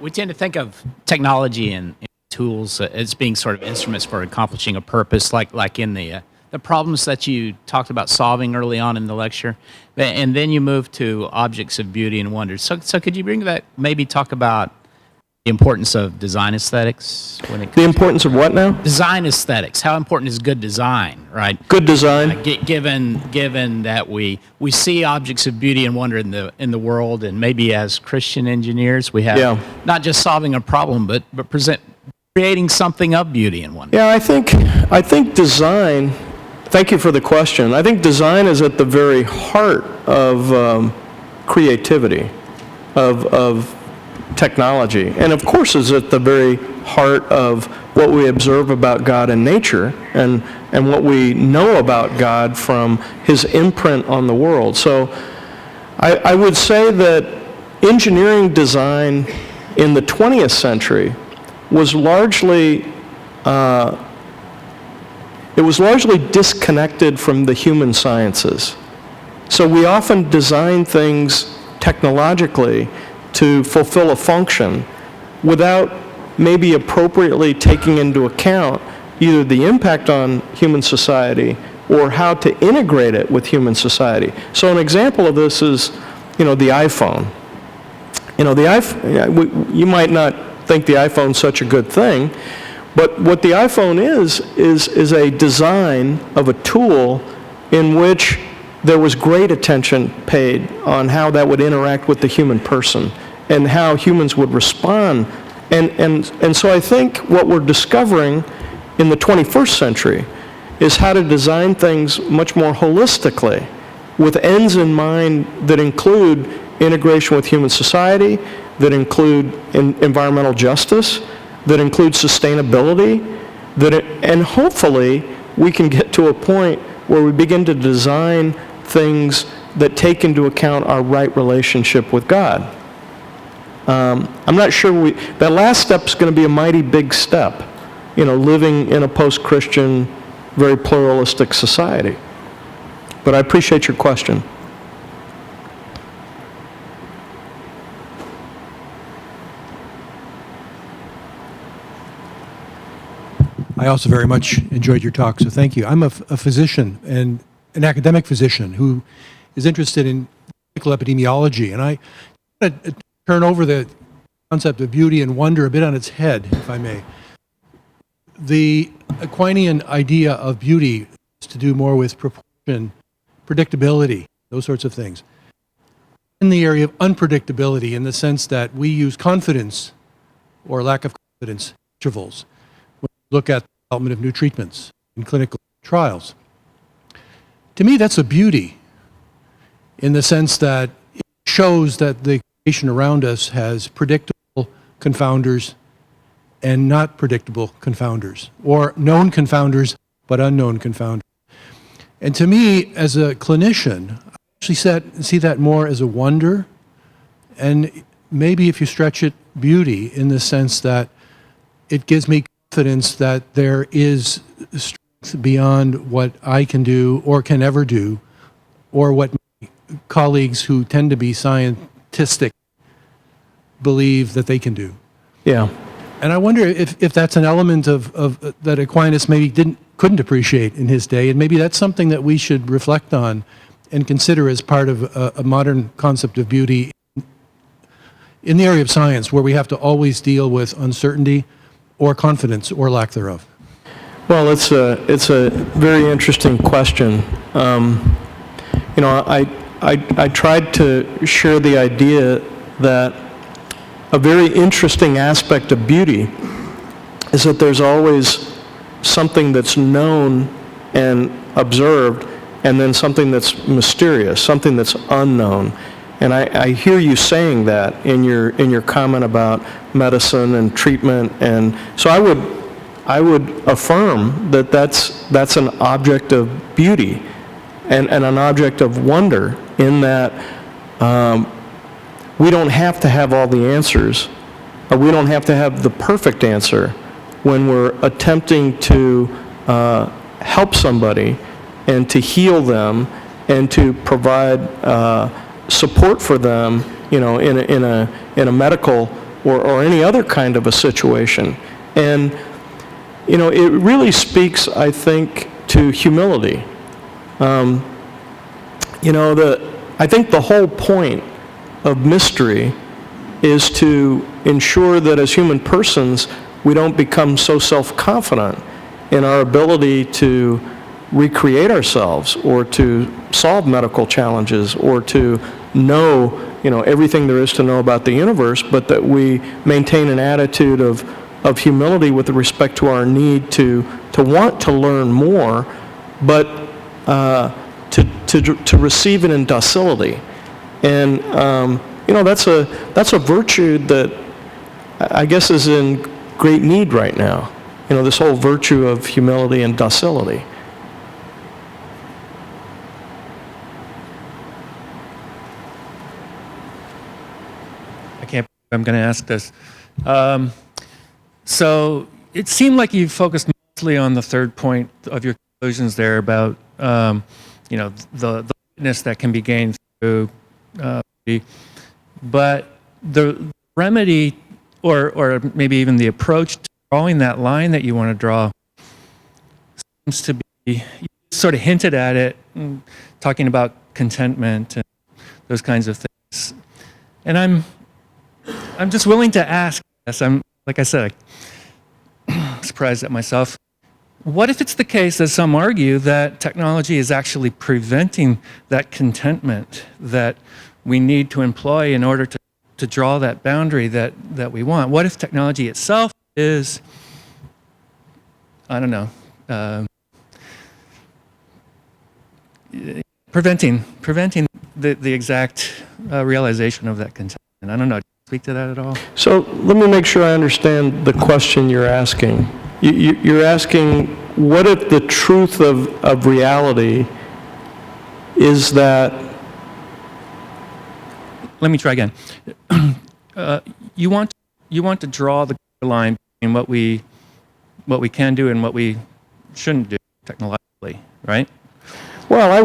We tend to think of technology and tools as being sort of instruments for accomplishing a purpose, like in the problems that you talked about solving early on in the lecture, and then you move to objects of beauty and wonder. So could you bring that, maybe talk about the importance of design aesthetics when it comes The importance of what now? design aesthetics? How important is good design, right? Good design. Given that we see objects of beauty and wonder in the world, and maybe as Christian engineers we have not just solving a problem, but creating something of beauty and wonder. Yeah, I think design. Thank you for the question. I think design is at the very heart of creativity, of technology, and of course is at the very heart of what we observe about God and nature, and what we know about God from His imprint on the world. So I would say that engineering design in the 20th century was largely disconnected from the human sciences. So we often design things technologically to fulfill a function without maybe appropriately taking into account either the impact on human society or how to integrate it with human society. So an example of this is, the iPhone. You might not think the iPhone's such a good thing, but what the iPhone is a design of a tool in which there was great attention paid on how that would interact with the human person and how humans would respond. And so I think what we're discovering in the 21st century is how to design things much more holistically, with ends in mind that include integration with human society, that include environmental justice, that include sustainability, and hopefully we can get to a point where we begin to design things that take into account our right relationship with God. I'm not sure that last step is going to be a mighty big step, living in a post-Christian, very pluralistic society. But I appreciate your question. I also very much enjoyed your talk, so thank you. I'm a physician, and an academic physician who is interested in medical epidemiology, and I want to turn over the concept of beauty and wonder a bit on its head, if I may. The Aquinian idea of beauty has to do more with proportion, predictability, those sorts of things. In the area of unpredictability, in the sense that we use confidence or lack of confidence intervals when we look at the development of new treatments in clinical trials. To me, that's a beauty in the sense that it shows that the creation around us has predictable confounders and not predictable confounders, or known confounders but unknown confounders. And to me, as a clinician, I actually see that more as a wonder, and maybe if you stretch it, beauty, in the sense that it gives me confidence that there is strength beyond what I can do or can ever do, or what my colleagues who tend to be scientistic believe that they can do. Yeah. And I wonder if that's an element of that Aquinas maybe couldn't appreciate in his day, and maybe that's something that we should reflect on and consider as part of a modern concept of beauty in the area of science, where we have to always deal with uncertainty or confidence or lack thereof. Well, it's a very interesting question. I tried to share the idea that a very interesting aspect of beauty is that there's always something that's known and observed, and then something that's mysterious, something that's unknown. And I hear you saying that in your comment about medicine and treatment, and so I would affirm that that's an object of beauty and an object of wonder, in that we don't have to have all the answers, or we don't have to have the perfect answer when we're attempting to help somebody and to heal them and to provide support for them, in a medical or any other kind of a situation. And it really speaks, I think, to humility. I think the whole point of mystery is to ensure that as human persons, we don't become so self-confident in our ability to recreate ourselves or to solve medical challenges or to know, everything there is to know about the universe, but that we maintain an attitude of humility with respect to our need to want to learn more, but to receive it in docility. And that's a virtue that I guess is in great need right now. This whole virtue of humility and docility. I'm going to ask this. So it seemed like you focused mostly on the third point of your conclusions there about, the witness that can be gained through, but the remedy, or maybe even the approach to drawing that line that you want to draw, seems to be, you sort of hinted at it, talking about contentment and those kinds of things. And I'm just willing to ask this. Like I said, I'm surprised at myself. What if it's the case, as some argue, that technology is actually preventing that contentment that we need to employ in order to draw that boundary that we want? What if technology itself is, I don't know, preventing the exact realization of that contentment? I don't know. Speak to that at all? So let me make sure I understand the question you're asking. You're asking, what if the truth of reality is that... Let me try again. You want to draw the line between what we can do and what we shouldn't do technologically, right? Well, I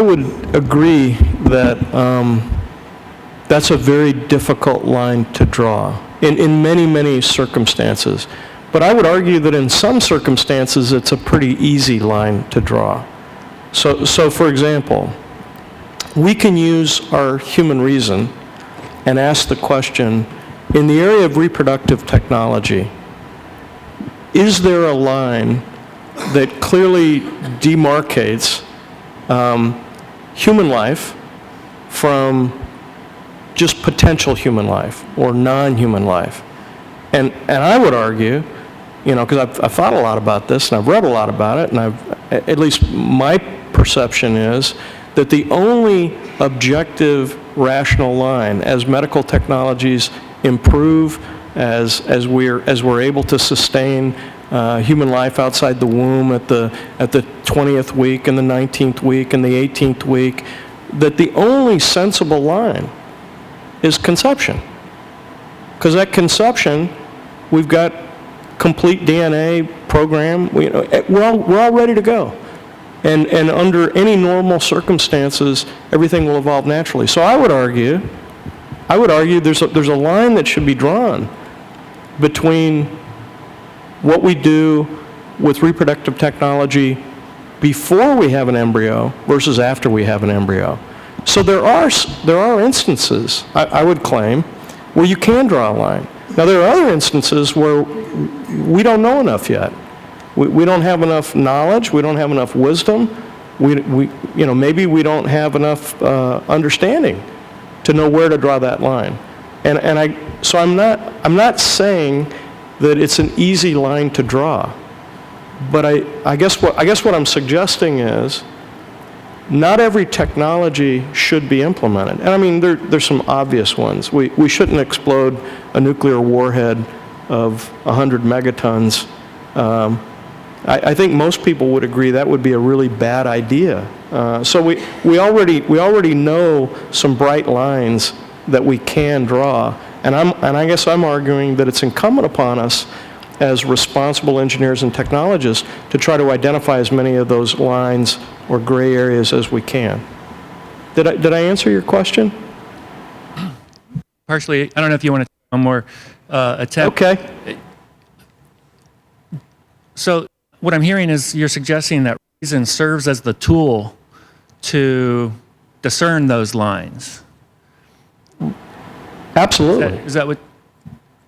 would agree that that's a very difficult line to draw in many, many circumstances. But I would argue that in some circumstances, it's a pretty easy line to draw. So for example, we can use our human reason and ask the question, in the area of reproductive technology, is there a line that clearly demarcates human life from just potential human life or non-human life? And I would argue, because I've thought a lot about this and I've read a lot about it, and at least my perception is that the only objective rational line, as medical technologies improve, as we're able to sustain human life outside the womb at the 20th week and the 19th week and the 18th week, that the only sensible line is conception. Because at conception, we've got complete DNA program. We're all ready to go. And under any normal circumstances, everything will evolve naturally. So I would argue there's a line that should be drawn between what we do with reproductive technology before we have an embryo versus after we have an embryo. So there are instances, I would claim, where you can draw a line. Now there are other instances where we don't know enough yet. We don't have enough knowledge, we don't have enough wisdom, maybe we don't have enough understanding to know where to draw that line. So I'm not saying that it's an easy line to draw, but I guess what I'm suggesting is not every technology should be implemented. And I mean, there's some obvious ones. We shouldn't explode a nuclear warhead of 100 megatons. I think most people would agree that would be a really bad idea. So we already know some bright lines that we can draw, and I guess I'm arguing that it's incumbent upon us as responsible engineers and technologists to try to identify as many of those lines or gray areas as we can. Did I answer your question? Partially. I don't know if you want to take one more attempt. Okay. So what I'm hearing is you're suggesting that reason serves as the tool to discern those lines. Absolutely. Is that what?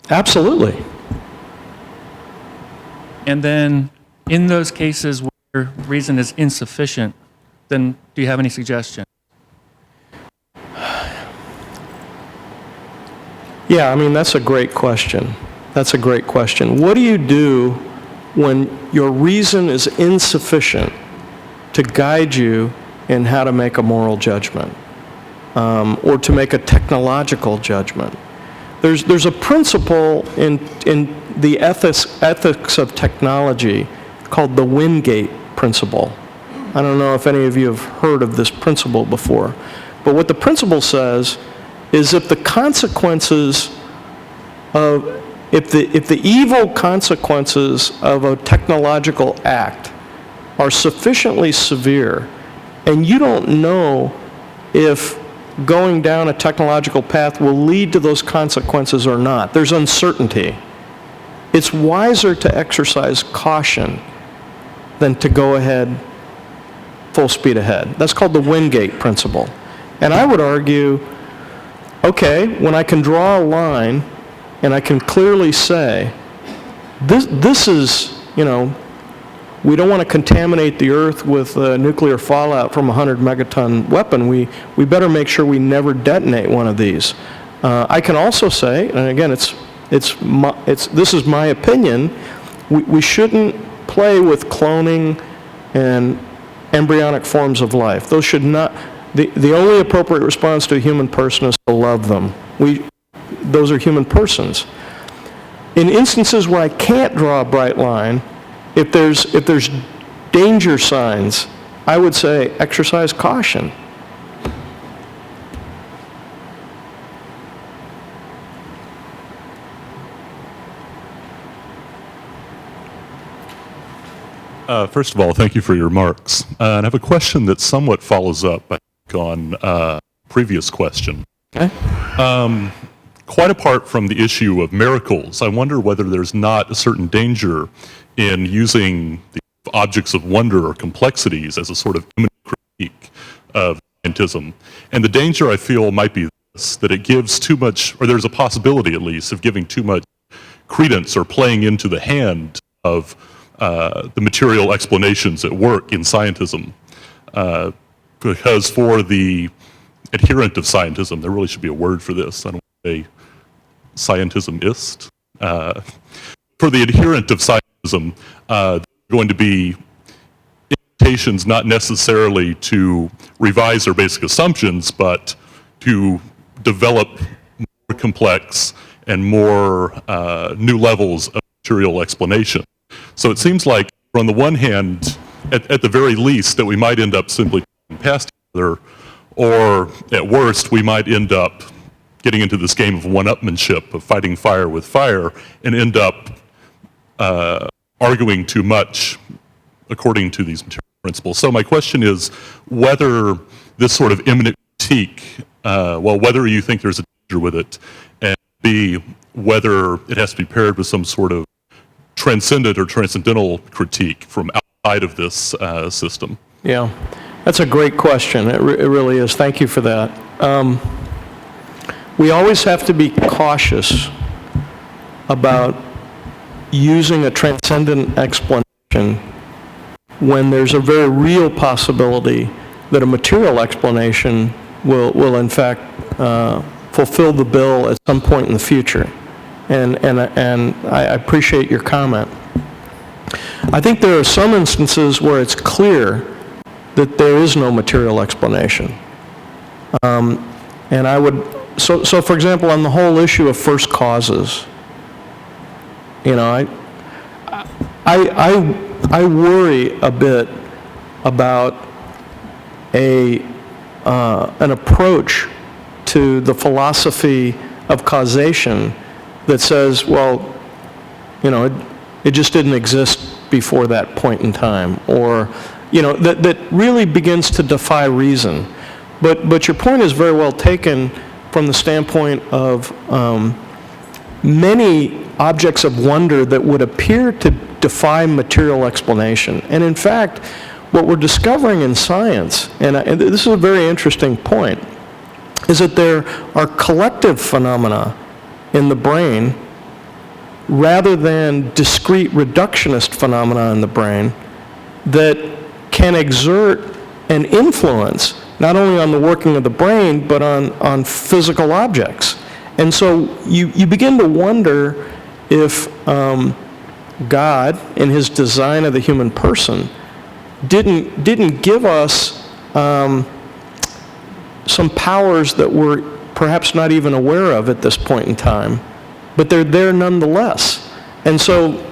Absolutely. And then in those cases where reason is insufficient, then do you have any suggestion? Yeah, I mean, that's a great question. That's a great question. What do you do when your reason is insufficient to guide you in how to make a moral judgment or to make a technological judgment? There's a principle in the ethics of technology called the Wingate principle. I don't know if any of you have heard of this principle before, but what the principle says is if the consequences of if the evil consequences of a technological act are sufficiently severe, and you don't know if going down a technological path will lead to those consequences or not, there's uncertainty, it's wiser to exercise caution than to go ahead full speed ahead. That's called the Wingate principle. And I would argue, okay, when I can draw a line and I can clearly say, this is, we don't want to contaminate the earth with nuclear fallout from a 100 megaton weapon. We better make sure we never detonate one of these. I can also say, and again, this is my opinion, we shouldn't play with cloning and embryonic forms of life. Those should not, the only appropriate response to a human person is to love them. Those are human persons. In instances where I can't draw a bright line, if there's danger signs, I would say exercise caution. First of all, thank you for your remarks. And I have a question that somewhat follows up, I think, on previous question. Okay. Quite apart from the issue of miracles, I wonder whether there's not a certain danger in using the objects of wonder or complexities as a sort of imminent critique of scientism. And the danger, I feel, might be this, that it gives too much, or there's a possibility at least, of giving too much credence or playing into the hand of the material explanations at work in scientism. Because for the adherent of scientism, there really should be a word for this, I don't want to say scientismist. For the adherent of scientism, there's going to be invitations not necessarily to revise their basic assumptions, but to develop more complex and more new levels of material explanation. So it seems like, on the one hand, at the very least, that we might end up simply past each other, or at worst, we might end up getting into this game of one-upmanship, of fighting fire with fire, and end up arguing too much according to these material principles. So my question is whether this sort of imminent critique, whether you think there's a danger with it, and B, whether it has to be paired with some sort of transcendent or transcendental critique from outside of this system. Yeah, that's a great question. It really is. Thank you for that. We always have to be cautious about using a transcendent explanation when there's a very real possibility that a material explanation will in fact fulfill the bill at some point in the future. And I appreciate your comment. I think there are some instances where it's clear that there is no material explanation. And I would, so for example, on the whole issue of first causes, you know, I worry a bit about an approach to the philosophy of causation that says, well, you know, it just didn't exist before that point in time, or, you know, that really begins to defy reason. But your point is very well taken from the standpoint of many objects of wonder that would appear to defy material explanation. And in fact, what we're discovering in science, and this is a very interesting point, is that there are collective phenomena in the brain rather than discrete reductionist phenomena in the brain that can exert an influence not only on the working of the brain but on physical objects. And so you begin to wonder if God, in his design of the human person, didn't give us some powers that we're perhaps not even aware of at this point in time, but they're there nonetheless. And so,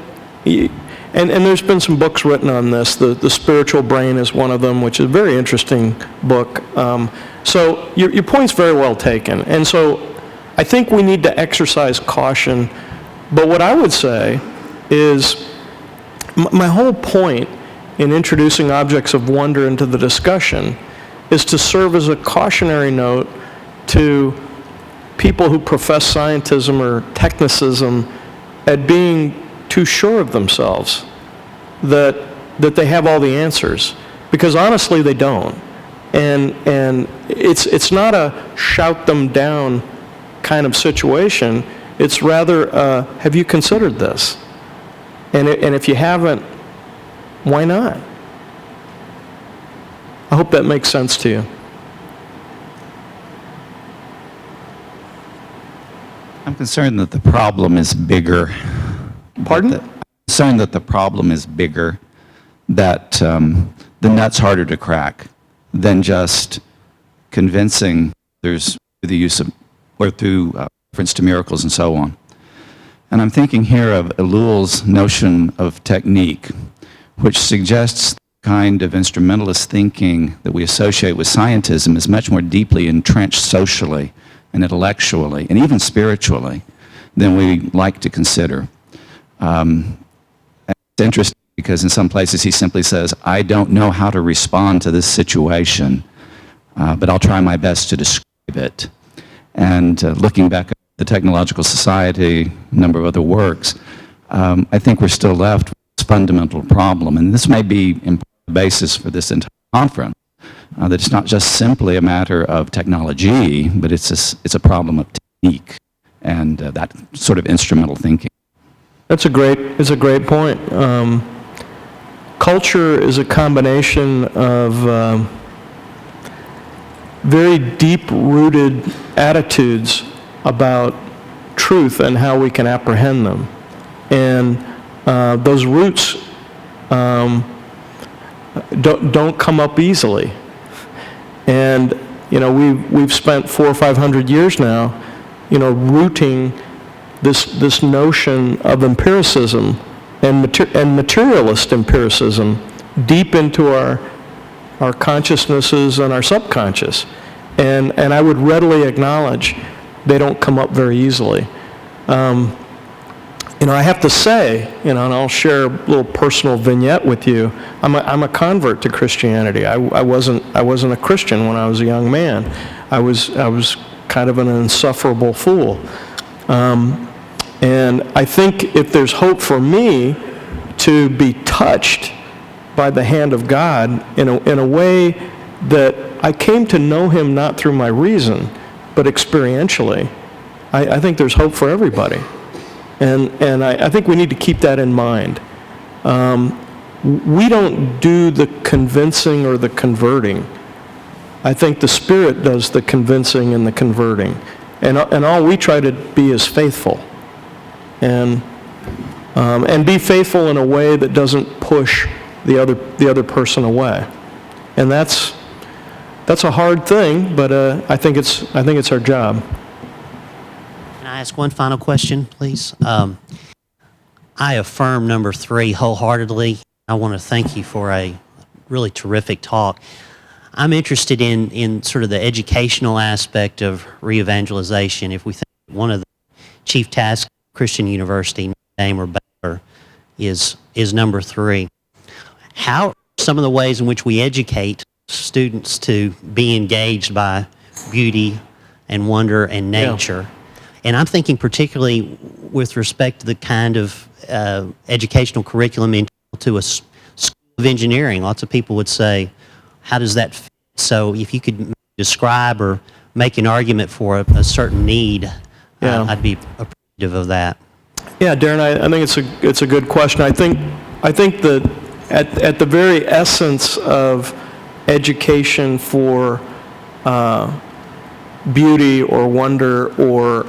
and there's been some books written on this. The Spiritual Brain is one of them, which is a very interesting book. So your point's very well taken. And so I think we need to exercise caution. But what I would say is my whole point in introducing objects of wonder into the discussion is to serve as a cautionary note to people who profess scientism or technicism at being too sure of themselves that they have all the answers, because honestly they don't. And it's not a shout them down kind of situation. It's rather, have you considered this? And if you haven't, why not? I hope that makes sense to you. I'm concerned that the problem is bigger. Pardon? I'm concerned that the problem is bigger, that the nut's harder to crack than just convincing others through the use of, or through reference to miracles and so on. And I'm thinking here of Ellul's notion of technique, which suggests the kind of instrumentalist thinking that we associate with scientism is much more deeply entrenched socially and intellectually and even spiritually than we like to consider. And it's interesting because in some places he simply says, I don't know how to respond to this situation, but I'll try my best to describe it. And looking back at the Technological Society, a number of other works, I think we're still left with this fundamental problem. And this may be in part the basis for this entire conference, that it's not just simply a matter of technology, but it's a problem of technique and that sort of instrumental thinking. It's a great point. Culture is a combination of very deep-rooted attitudes about truth and how we can apprehend them. And those roots don't come up easily. And, you know, we've spent 400 or 500 years now, you know, rooting this notion of empiricism and materialist empiricism deep into our consciousnesses and our subconscious. And I would readily acknowledge they don't come up very easily. You know, I have to say, you know, and I'll share a little personal vignette with you. I'm a convert to Christianity. I wasn't a Christian when I was a young man. I was kind of an insufferable fool. And I think if there's hope for me to be touched by the hand of God in a way that I came to know him not through my reason, but experientially, I think there's hope for everybody. And I think we need to keep that in mind. We don't do the convincing or the converting. I think the Spirit does the convincing and the converting. And all we try to be is faithful. And be faithful in a way that doesn't push the other person away. And that's a hard thing, but I think it's our job. Can I ask one final question, please? I affirm number 3 wholeheartedly. I want to thank you for a really terrific talk. I'm interested in sort of the educational aspect of re-evangelization. If we think one of the chief tasks of Christian University, Notre Dame or Baylor, is number 3. How are some of the ways in which we educate students to be engaged by beauty and wonder and nature? Yeah. And I'm thinking particularly with respect to the kind of educational curriculum to a school of engineering. Lots of people would say, how does that fit? So if you could describe or make an argument for a certain need, I'd be appreciative of that. Yeah, Darren, I think it's a good question. I think that at the very essence of education for beauty or wonder or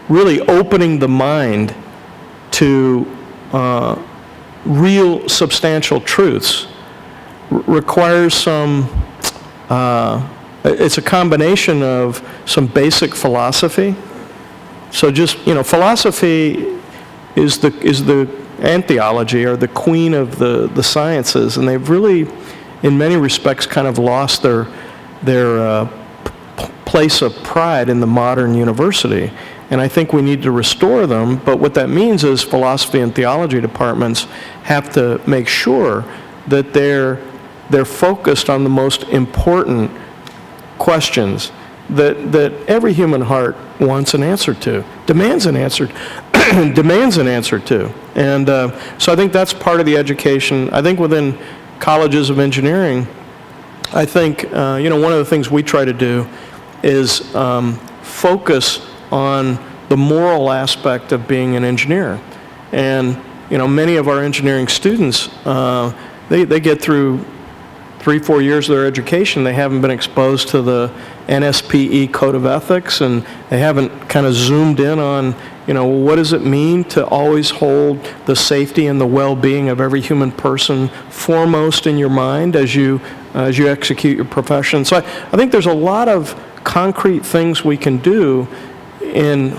really opening the mind to real substantial truths requires some, it's a combination of some basic philosophy. So just, philosophy is and theology are the queen of the sciences, and they've really, in many respects, kind of lost their place of pride in the modern university. And I think we need to restore them, but what that means is philosophy and theology departments have to make sure that they're focused on the most important questions that every human heart wants an answer to, demands an answer to. And so I think that's part of the education. I think within colleges of engineering, I think, one of the things we try to do is focus on the moral aspect of being an engineer. And, many of our engineering students, they get through 3-4 years of their education, they haven't been exposed to the NSPE Code of Ethics, and they haven't kind of zoomed in on, what does it mean to always hold the safety and the well-being of every human person foremost in your mind as you execute your profession. So I think there's a lot of concrete things we can do in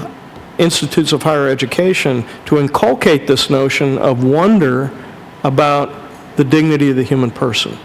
institutes of higher education to inculcate this notion of wonder about the dignity of the human person.